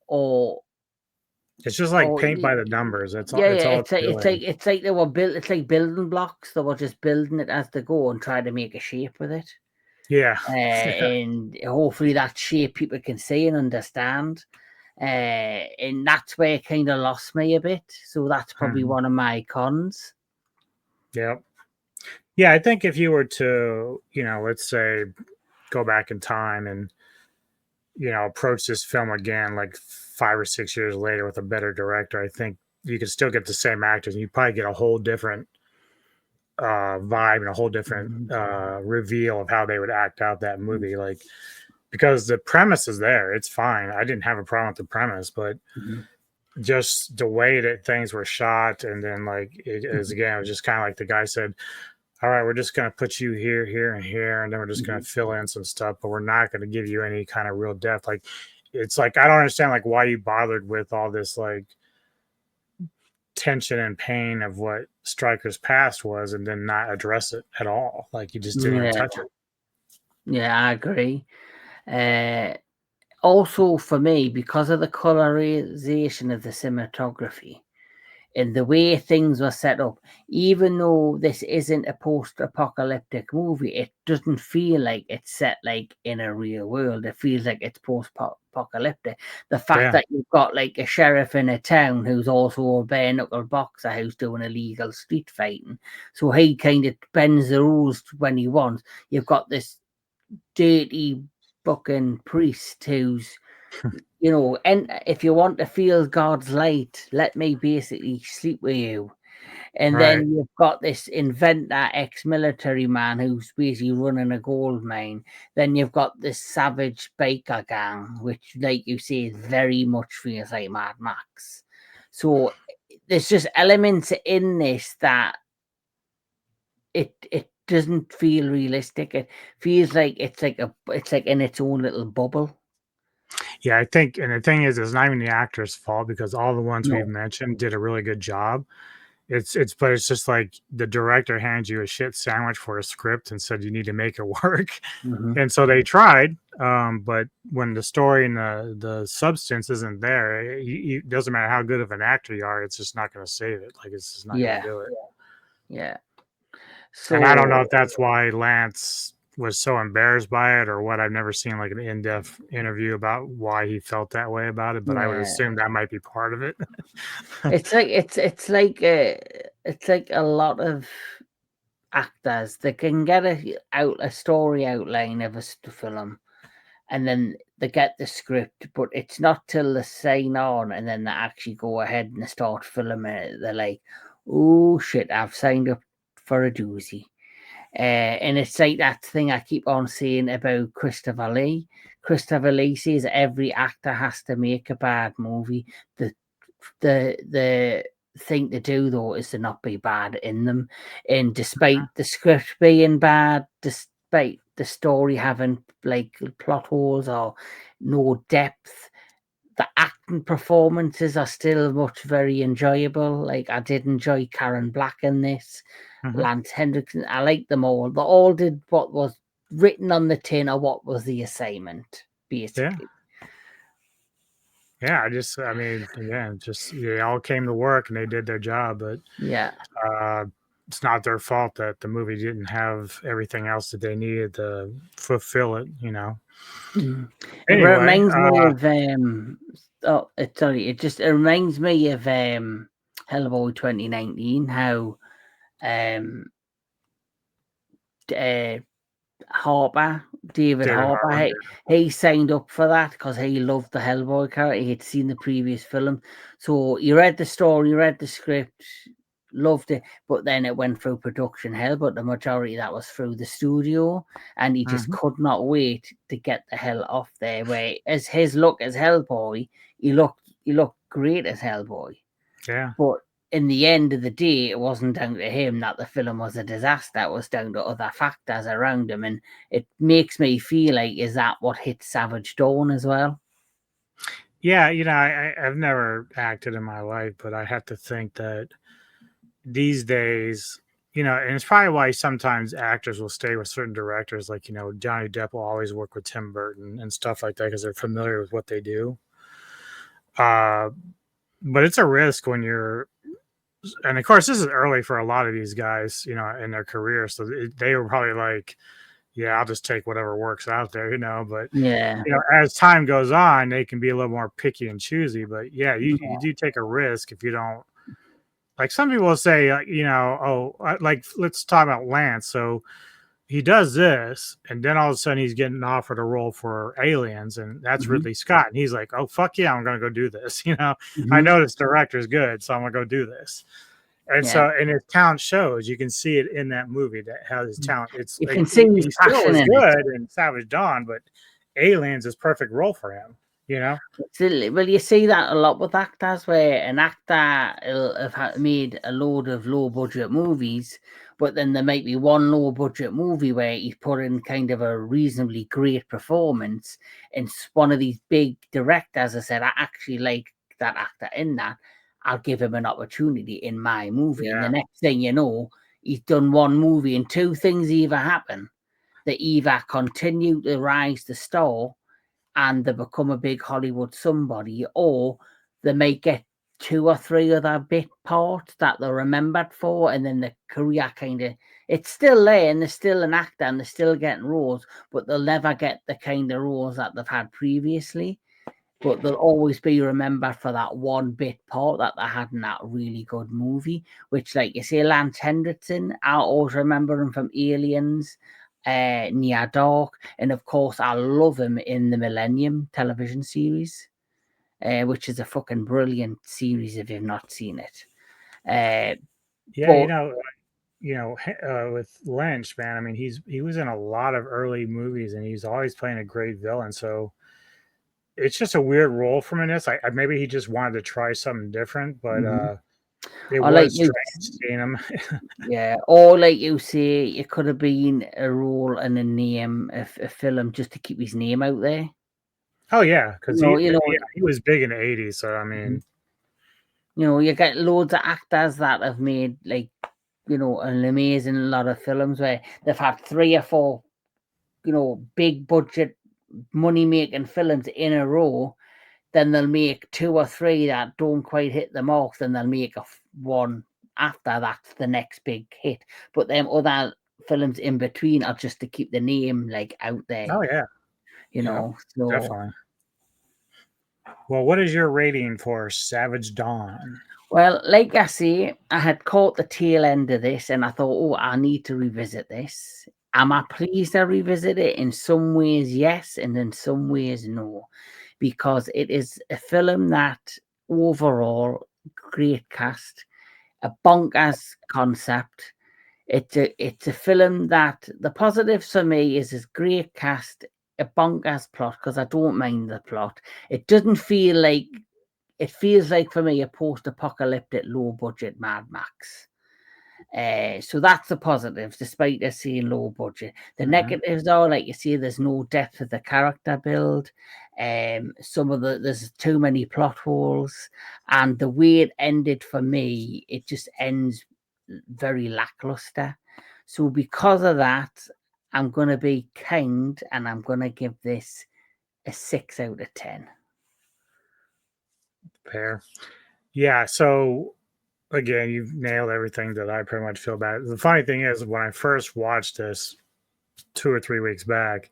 it's just like paint by the numbers. It's like they were built. It's like building blocks. They were just building it as they go and try to make a shape with it. Yeah. And hopefully that shape people can see and understand. And that's where it kind of lost me a bit. So that's probably one of my cons. Yep. Yeah, I think if you were to, let's say, go back in time and, approach this film again, like 5 or 6 years later with a better director, I think you could still get the same actors, and you probably get a whole different vibe and a whole different reveal of how they would act out that movie. Like, because the premise is there, it's fine. I didn't have a problem with the premise, but just the way that things were shot, and then like it was just kind of like the guy said, all right, we're just going to put you here, here, and here, and then we're just going to fill in some stuff, but we're not going to give you any kind of real depth. Like, it's like, I don't understand like why you bothered with all this like tension and pain of what Stryker's past was, and then not address it at all. Like, you just didn't even touch it. Yeah, I agree. Also, for me, because of the colorization of the cinematography and the way things were set up, even though this isn't a post-apocalyptic movie, it doesn't feel like it's set like in a real world. It feels like it's post-apocalyptic. The fact that you've got like a sheriff in a town who's also a bare-knuckle boxer who's doing illegal street fighting, so he kind of bends the rules when he wants. You've got this dirty fucking priest who's, you know, and if you want to feel God's light, let me basically sleep with you. And then you've got this inventor, ex-military man who's basically running a gold mine. Then you've got this savage biker gang, which, like you say, very much feels like Mad Max. So there's just elements in this that it doesn't feel realistic. It feels like it's like in its own little bubble. Yeah, I think, and the thing is, it's not even the actor's fault, because all the ones we've mentioned did a really good job. But it's just like the director hands you a shit sandwich for a script and said you need to make it work, and so they tried. But when the story and the substance isn't there, it doesn't matter how good of an actor you are, it's just not going to save it. Like, it's just not going to do it. Yeah. So, and I don't know if that's why Lance was so embarrassed by it or what. I've never seen like an in-depth interview about why he felt that way about it, but I would assume that might be part of it. It's like a lot of actors that can get a story outline of a film, and then they get the script, but it's not till they sign on and then they actually go ahead and start filming it. They're like, oh shit, I've signed up for a doozy. And it's like that thing I keep on saying about Christopher Lee. Christopher Lee says every actor has to make a bad movie. The thing to do, though, is to not be bad in them. And despite the script being bad, despite the story having like plot holes or no depth, the acting performances are still very enjoyable. Like, I did enjoy Karen Black in this. Lance Henriksen, I like them all. They all did what was written on the tin or what was the assignment, basically. Yeah, I mean, again, just they all came to work and they did their job, but it's not their fault that the movie didn't have everything else that they needed to fulfill it, you know. Anyway, it reminds me of Hellboy 2019, how David Harbour, he signed up for that because he loved the Hellboy character. He had seen the previous film, so he read the story, read the script, loved it, but then it went through production hell. But the majority of that was through the studio, and he just could not wait to get the hell off there. Where as his look as Hellboy, he looked great as Hellboy. Yeah, but in the end of the day, it wasn't down to him that the film was a disaster. It was down to other factors around him. And it makes me feel like, is that what hit Savage Dawn as well? Yeah, you know, I've never acted in my life, but I have to think that these days, you know, and it's probably why sometimes actors will stay with certain directors. Like, you know, Johnny Depp will always work with Tim Burton and stuff like that because they're familiar with what they do. But it's a risk when you're, and of course, this is early for a lot of these guys, you know, in their career. So they were probably like, yeah, I'll just take whatever works out there, you know. But yeah, you know, as time goes on, they can be a little more picky and choosy. But yeah, you do take a risk if you don't. Like, some people will say, you know, like, let's talk about Lance. So he does this, and then all of a sudden he's getting offered a role for Aliens, and that's Ridley Scott, and he's like, "Oh fuck yeah, I'm gonna go do this." I know this director's good, so I'm gonna go do this. And so, and his talent shows. You can see it in that movie that how his talent. It's You like, can see he his still passion is in it. good in Savage Dawn, but Aliens is perfect role for him. Well, you see that a lot with actors, where an actor will have made a load of low budget movies, but then there might be one low budget movie where he's put in kind of a reasonably great performance, and one of these big directors has said, "I actually like that actor in that. I'll give him an opportunity in my movie." And the next thing you know, he's done one movie, and two things either happen: they either continue to rise to star and they become a big Hollywood somebody, or they may get 2 or 3 other bit parts that they're remembered for, and then the career kind of, it's still there, and they're still an actor, and they're still getting roles, but they'll never get the kind of roles that they've had previously. But they'll always be remembered for that one bit part that they had in that really good movie, which, like you say, Lance Henriksen, I always remember him from Aliens, Near Dark, and of course I love him in the Millennium television series, which is a fucking brilliant series if you've not seen it. With Lynch, man, I mean, he was in a lot of early movies, and he's always playing a great villain. So it's just a weird role for him in this. Maybe he just wanted to try something different, but it was strange seeing him. Yeah, or like you say, it could have been a role and a name, a film, just to keep his name out there. Oh yeah, because he was big in the 80s. So I mean, you get loads of actors that have made an amazing lot of films where they've had 3 or 4, big budget money making films in a row. Then they'll make 2 or 3 that don't quite hit the mark. Then they'll make one after that's the next big hit. But them other films in between are just to keep the name out there. Oh yeah, So definitely. Well, what is your rating for Savage Dawn? Well, like I say, I had caught the tail end of this, and I thought, I need to revisit this. Am I pleased I revisit it? In some ways, yes, and in some ways, no. Because it is a film that overall, great cast, a bonkers concept. It's a film that the positives for me is a great cast, a bonkers plot, because I don't mind the plot. It doesn't feel like, it feels like for me a post-apocalyptic low-budget Mad Max. So that's the positives, despite us seeing low budget. The negatives are, like you see, there's no depth of the character build. There's too many plot holes, and the way it ended for me, it just ends very lackluster. So because of that, I'm going to be kind, and I'm going to give this a 6 out of 10. Fair. Yeah, so again, you've nailed everything that I pretty much feel about. The funny thing is, when I first watched this 2 or 3 weeks back,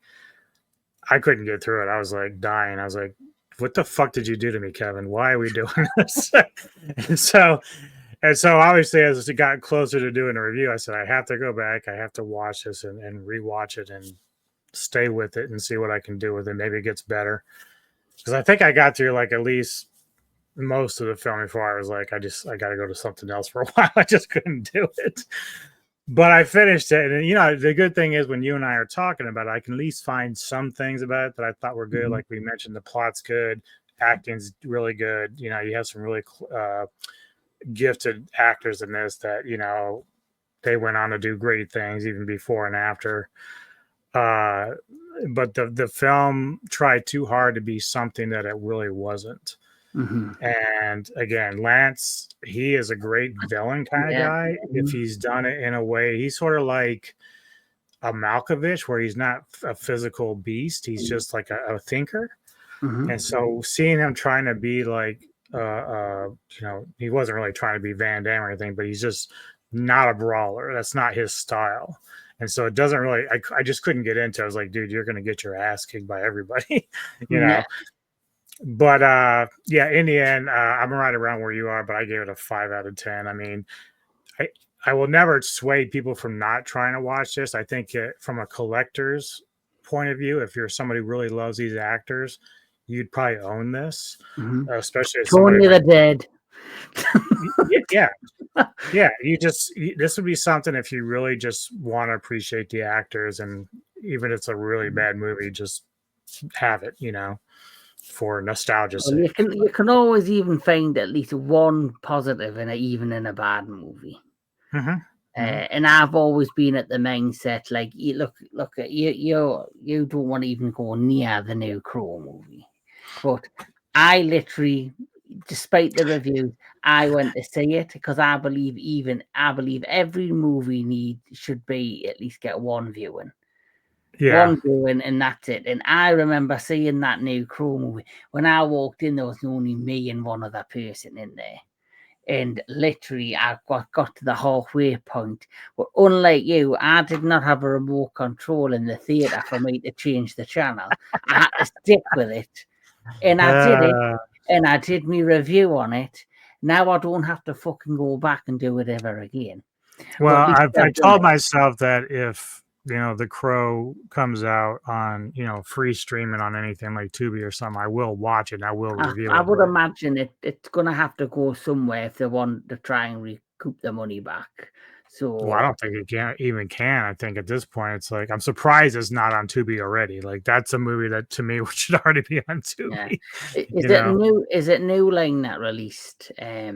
I couldn't get through it. I was like dying. I was like, what the fuck did you do to me, Kevin? Why are we doing this? and so obviously, as it got closer to doing a review, I said, I have to go back. I have to watch this and rewatch it and stay with it and see what I can do with it. Maybe it gets better. Because I think I got through at least most of the film before I was like, I got to go to something else for a while. I just couldn't do it. But I finished it. And, the good thing is when you and I are talking about it, I can at least find some things about it that I thought were good. Like we mentioned, the plot's good. Acting's really good. You have some really gifted actors in this that, they went on to do great things even before and after. But the film tried too hard to be something that it really wasn't. And again, Lance, he is a great villain kind of guy. If he's done it in a way, he's sort of like a Malkovich, where he's not a physical beast. He's just like a thinker. And so seeing him trying to be like, he wasn't really trying to be Van Damme or anything, but he's just not a brawler. That's not his style. And so it doesn't really, I just couldn't get into it. I was like, dude, you're going to get your ass kicked by everybody, know? But in the end, I'm right around where you are, but I gave it a 5 out of 10. I mean, I will never sway people from not trying to watch this. I think from a collector's point of view, if you're somebody who really loves these actors, you'd probably own this, especially as somebody Tony the like Dead. yeah, this would be something if you really just want to appreciate the actors, and even if it's a really bad movie, just have it, for nostalgia's Well, sake. you can always even find at least one positive even in a bad movie. And I've always been at the mindset like, you look at you don't want to even go near the new Crow movie, but I literally, despite the reviews, I went to see it because I believe every movie should be at least get one viewing. Yeah. One viewing, and that's it. And I remember seeing that new Crow movie. When I walked in, there was only me and one other person in there. And literally, I got to the halfway point. But unlike you, I did not have a remote control in the theatre for me to change the channel. I had to stick with it. And I did it. And I did my review on it. Now I don't have to fucking go back and do it ever again. Well, I told myself that if The Crow comes out on free streaming on anything like Tubi or something, I will watch it and I will review it. I would imagine it's gonna have to go somewhere if they want to try and recoup the money back. So well, I don't think it can. I think at this point it's like I'm surprised it's not on Tubi already. Like that's a movie that to me should already be on Tubi. Yeah. Is it New Line that released? I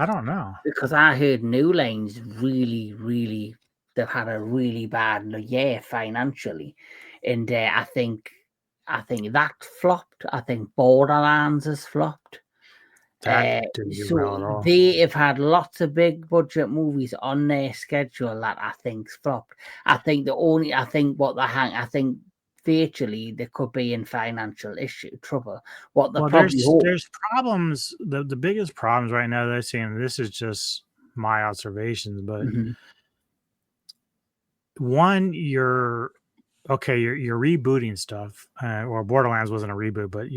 don't know. Because I heard New Line's really they've had a really bad year financially, and I think that flopped. I think Borderlands has flopped. That didn't do well at all. They have had lots of big budget movies on their schedule that I think's flopped. I think virtually they could be in financial trouble. There's problems. The biggest problems right now that I see, and this is just my observations, but one, you're rebooting stuff, or Borderlands wasn't a reboot, but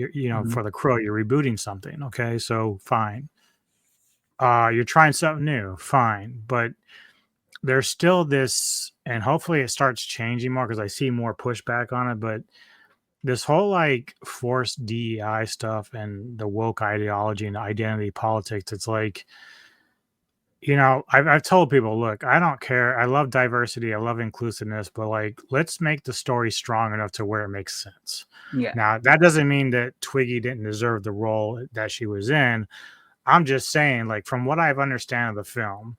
for The Crow, you're rebooting something. Okay, so fine. You're trying something new, fine, but there's still this, and hopefully it starts changing more because I see more pushback on it, but this whole like forced DEI stuff and the woke ideology and identity politics, it's like, I've told people, look, I don't care. I love diversity. I love inclusiveness, but like, let's make the story strong enough to where it makes sense. Yeah. Now, that doesn't mean that Twiggy didn't deserve the role that she was in. I'm just saying, like, from what I've understand of the film,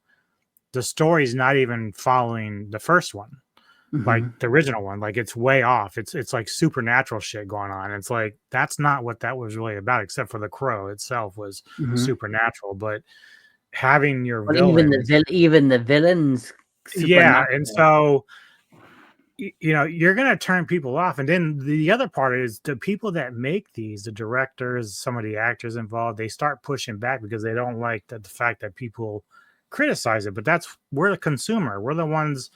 the story's not even following the first one, like the original one. Like, it's way off. It's like supernatural shit going on. It's like, that's not what that was really about, except for The Crow itself was supernatural. But having your villains, even the villains, and so you're gonna turn people off. And then the other part is the people that make these, the directors, some of the actors involved, they start pushing back because they don't like the fact that people criticize it. But we're the consumer, we're the ones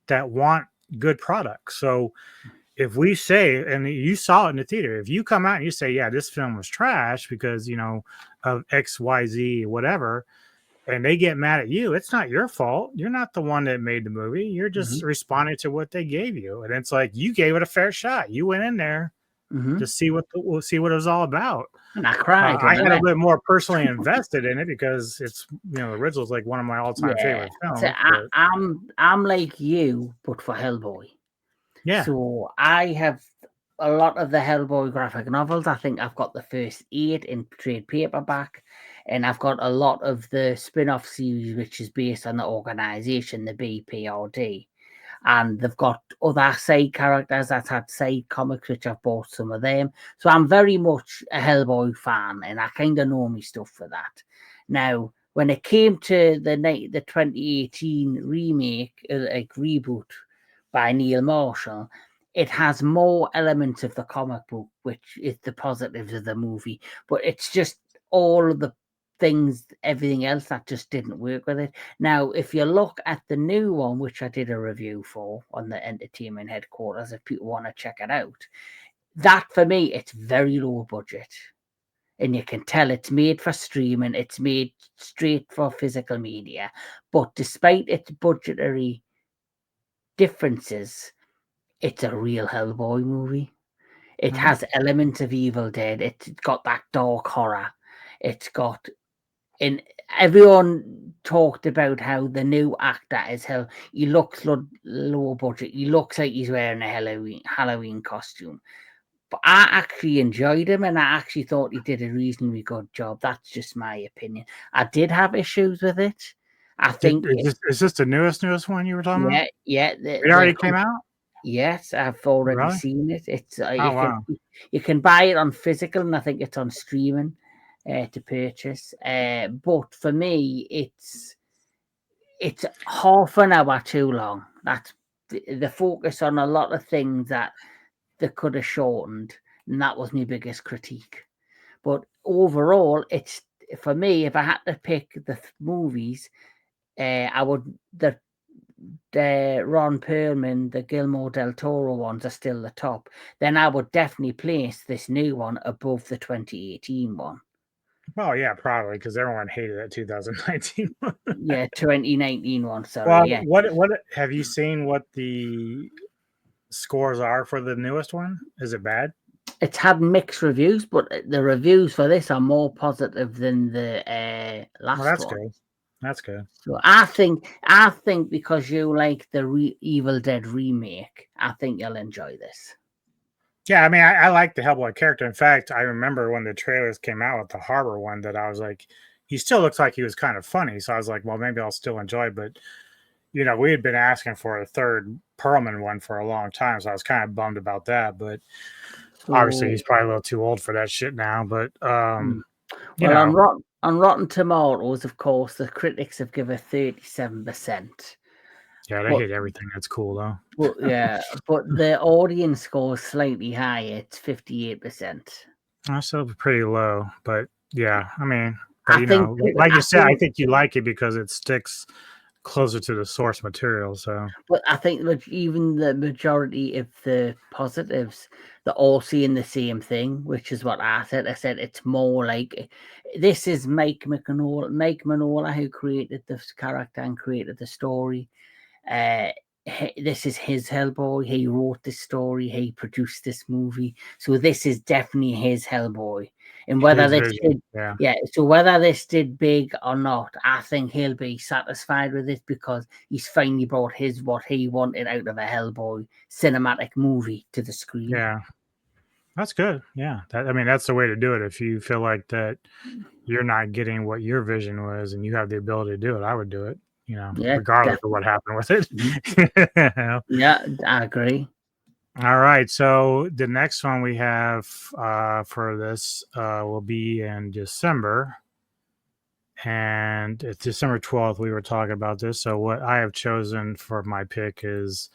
that want good products. So if we say, and you saw it in the theater, if you come out and you say, yeah, this film was trash because of XYZ whatever, and they get mad at you, it's not your fault. You're not the one that made the movie. You're just responding to what they gave you. And it's like, you gave it a fair shot. You went in there to see what it was all about. And I cried. I got a bit more personally invested in it because it's, the original is like one of my all-time favorite films. So I'm like you, but for Hellboy. Yeah. So I have a lot of the Hellboy graphic novels. I think I've got the first 8 in trade paperback. And I've got a lot of the spin-off series, which is based on the organization, the BPRD. And they've got other side characters that had side comics, which I've bought some of them. So I'm very much a Hellboy fan, and I kind of know me stuff for that. Now, when it came to the 2018 remake, like reboot by Neil Marshall, it has more elements of the comic book, which is the positives of the movie. But it's just all of the things, everything else that just didn't work with it. Now, if you look at the new one, which I did a review for on the Entertainment Headquarters, if people want to check it out, that for me, it's very low budget. and you can tell it's made for streaming. It's made straight for physical media. But despite its budgetary differences, it's a real Hellboy movie. It has elements of Evil Dead. It's got that dark horror. It's got, and everyone talked about how the new actor is he looks low budget. He looks like he's wearing a Halloween costume. But I actually enjoyed him, and I actually thought he did a reasonably good job. That's just my opinion. I did have issues with it. I think is this the newest one you were talking about? Yeah. It already came out? Yes, I've already Really? seen it. It's wow. You can buy it on physical, and I think it's on streaming to purchase. But for me, it's half an hour too long. That's the focus on a lot of things that they could have shortened, and that was my biggest critique. But overall, it's, for me, if I had to pick the movies, I would the Ron Perlman, the Guillermo del Toro ones are still the top. Then I would definitely place this new one above the 2018 one. Well, yeah, probably, because everyone hated that 2019 one. Yeah, 2019 one. Sorry. Well, yeah. What have you seen? What the scores are for the newest one? Is it bad? It's had mixed reviews, but the reviews for this are more positive than the last that's one. good. That's good. So I think because you like the Evil Dead remake, I think you'll enjoy this. Yeah, I mean, I like the Hellboy character. In fact, I remember when the trailers came out with the Harbor one that I was like, he still looks like he was kind of funny. So I was like, well, maybe I'll still enjoy it. But, we had been asking for a third Perlman one for a long time. So I was kind of bummed about that. But obviously, he's probably a little too old for that shit now. But, on Rotten Tomatoes, of course, the critics have given 37%. Yeah, they hate everything that's cool, though. But the audience score is slightly higher. It's 58%. That's still pretty low, but yeah, I mean, but, like you said, I think you like it because it sticks closer to the source material. So, but I think even the majority of the positives, they're all seeing the same thing, which is what I said. I said it's more like this is Mike Mignola who created this character and created the story. This is his Hellboy. He wrote this story. He produced this movie. So this is definitely his Hellboy. And whether whether this did big or not, I think he'll be satisfied with it because he's finally brought what he wanted out of a Hellboy cinematic movie to the screen. Yeah, that's good. Yeah, that's the way to do it. If you feel like that you're not getting what your vision was and you have the ability to do it, I would do it. Regardless of what happened with it. Yeah, I agree. All right. So the next one we have for this will be in December. And it's December 12th. We were talking about this. So what I have chosen for my pick is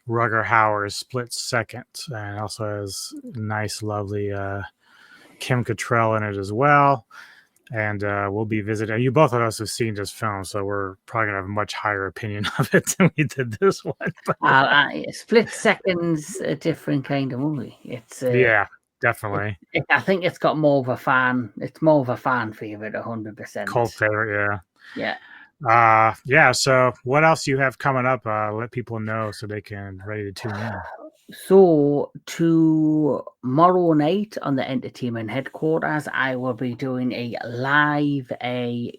Rutger Hauer's Split Second. And it also has nice, lovely Kim Cattrall in it as well. And we'll be visiting. You both of us have seen this film, so we're probably gonna have a much higher opinion of it than we did this one. Split Second's a different kind of movie. It's yeah, definitely. I think it's got more of a fan. It's more of a fan favorite, 100%. Cult favorite, yeah. Yeah. So, what else you have coming up? Let people know so they can ready to tune in. So tomorrow night on the entertainment headquarters, I will be doing a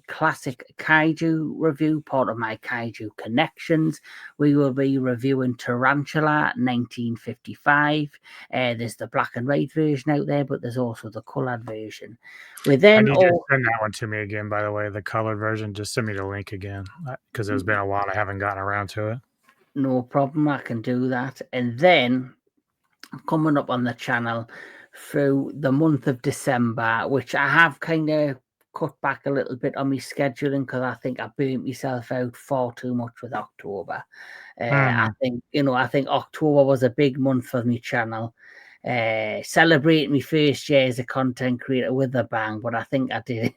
classic kaiju review, part of my Kaiju Connections. We will be reviewing Tarantula 1955. There's the black and white version out there, but there's also the colored version. I need you to send that one to me again, by the way, the colored version. Just send me the link again because it's been a while. I haven't gotten around to it. No problem, I can do that. And then coming up on the channel through the month of December, which I have kind of cut back a little bit on my scheduling because I think I burnt myself out far too much with October. I think October was a big month for my channel. Celebrating my first year as a content creator with a bang, but I think I did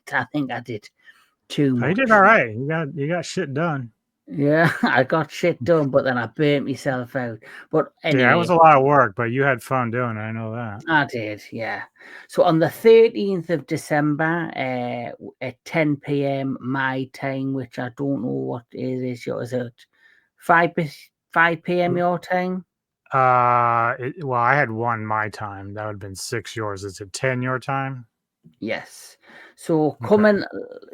too much. You did all right. You got shit done. Yeah, I got shit done, but then I burnt myself out. But Yeah, it anyway, was a lot of work, but you had fun doing it. I know that. I did, yeah. So on the 13th of December, at 10 p.m. my time, which I don't know what it is, yours, is it 5 p.m. your time? Well, I had one my time. That would have been 6 yours. Is it 10 your time? Yes. So Okay.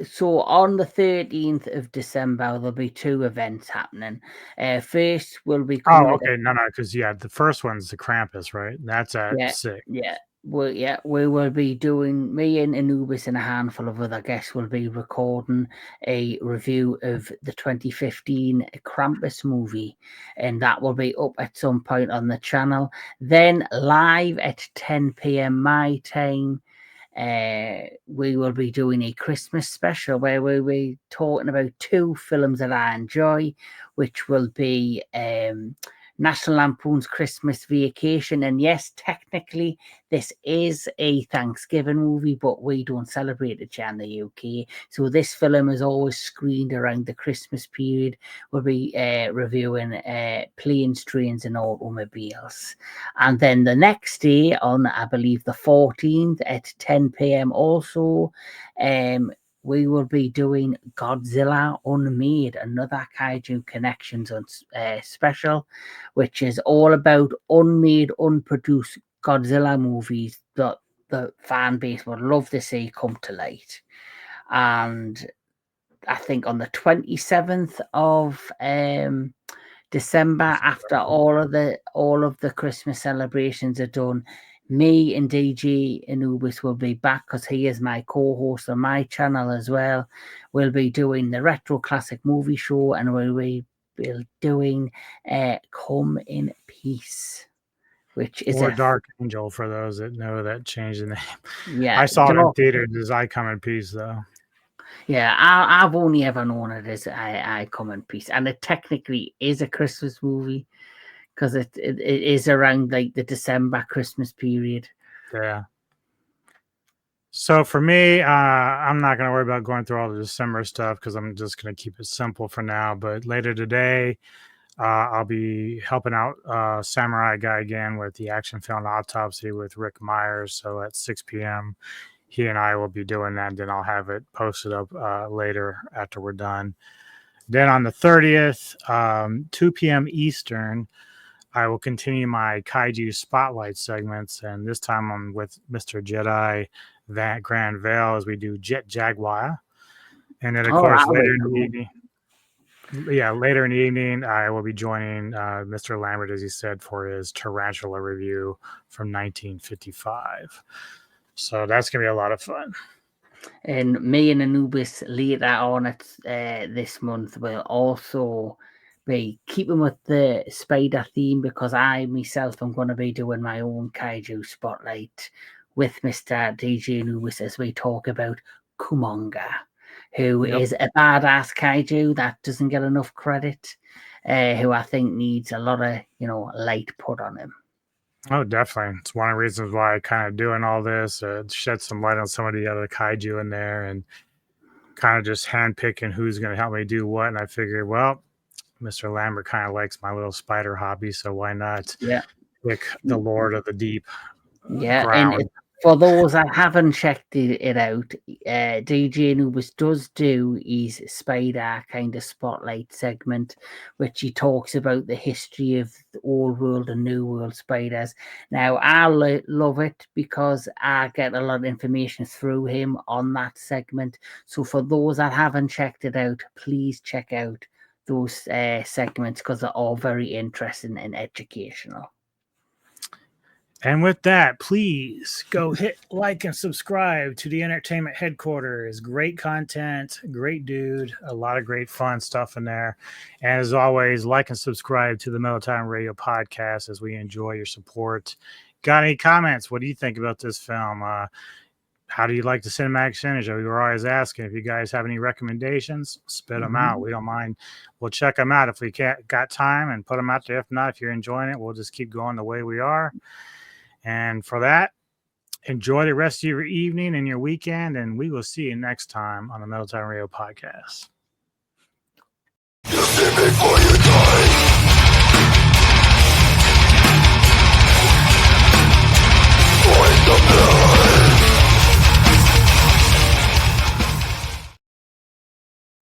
so on the 13th of December, there'll be two events happening. First, we'll be coming Oh, at okay. No, because yeah, the first one's the Krampus, right? That's at yeah, 6. yeah. We will be doing, me and Anubis and a handful of other guests will be recording a review of the 2015 Krampus movie, and that will be up at some point on the channel. Then live at 10 p.m. my time, we will be doing a Christmas special where we'll be talking about two films that I enjoy, which will be National Lampoon's Christmas Vacation. And yes, technically, this is a Thanksgiving movie, but we don't celebrate it here in the UK. So this film is always screened around the Christmas period. We'll be reviewing Planes, Trains, and Automobiles. And then the next day, on I believe the 14th at 10 p.m., also, we will be doing Godzilla Unmade, another Kaiju Connections special, which is all about unmade, unproduced Godzilla movies that the fan base would love to see come to light. And I think on the 27th of December, after all of the Christmas celebrations are done, me and DJ Anubis will be back because he is my co-host on my channel as well. We'll be doing the Retro Classic Movie Show, and we'll be doing Come in Peace, which is Or a Dark Angel for those that know that changed the name. yeah, I saw it in theaters as I Come in Peace, though. yeah. I've only ever known it as I Come in Peace, and it technically is a Christmas movie because it is around like the December Christmas period. Yeah. So for me, I'm not going to worry about going through all the December stuff because I'm just going to keep it simple for now. But later today, I'll be helping out Samurai Guy again with the action film Autopsy with Rick Myers. So at 6 p.m., he and I will be doing that. Then I'll have it posted up later after we're done. Then on the 30th, 2 p.m. Eastern, I will continue my Kaiju Spotlight segments. And this time I'm with Mr. Jedi Grand Vale as we do Jet Jaguar. And then, of course, later in the evening, later in the evening, I will be joining Mr. Lambert, as he said, for his Tarantula review from 1955. So that's going to be a lot of fun. And me and Anubis later on this month will also be keeping with the spider theme because I myself am going to be doing my own Kaiju Spotlight with Mr. DJ Anubis as we talk about Kumonga, who is a badass Kaiju that doesn't get enough credit, who I think needs a lot of, light put on him. Oh, definitely. It's one of the reasons why I kind of doing all this, shed some light on some of the other kaiju in there and kind of just handpicking who's going to help me do what. And I figured, well, Mr. Lambert kind of likes my little spider hobby, so why not pick the Lord of the Deep ground? And for those that haven't checked it out, DJ Anubis does do his spider kind of spotlight segment, which he talks about the history of the old world and new world spiders. Now, I love it because I get a lot of information through him on that segment. So for those that haven't checked it out, please check out those segments because they're all very interesting and educational. And with that, please go hit like and subscribe to the Entertainment Headquarters. Great content, great dude, a lot of great fun stuff in there. And as always, like and subscribe to the Metal Time Radio podcast as we enjoy your support. Got any comments? What do you think about this film? How do you like the cinematic synergy? We were always asking if you guys have any recommendations, spit them out. We don't mind. We'll check them out if we got time and put them out there. If not, if you're enjoying it, we'll just keep going the way we are. And for that, enjoy the rest of your evening and your weekend, and we will see you next time on the Metal Time Radio podcast.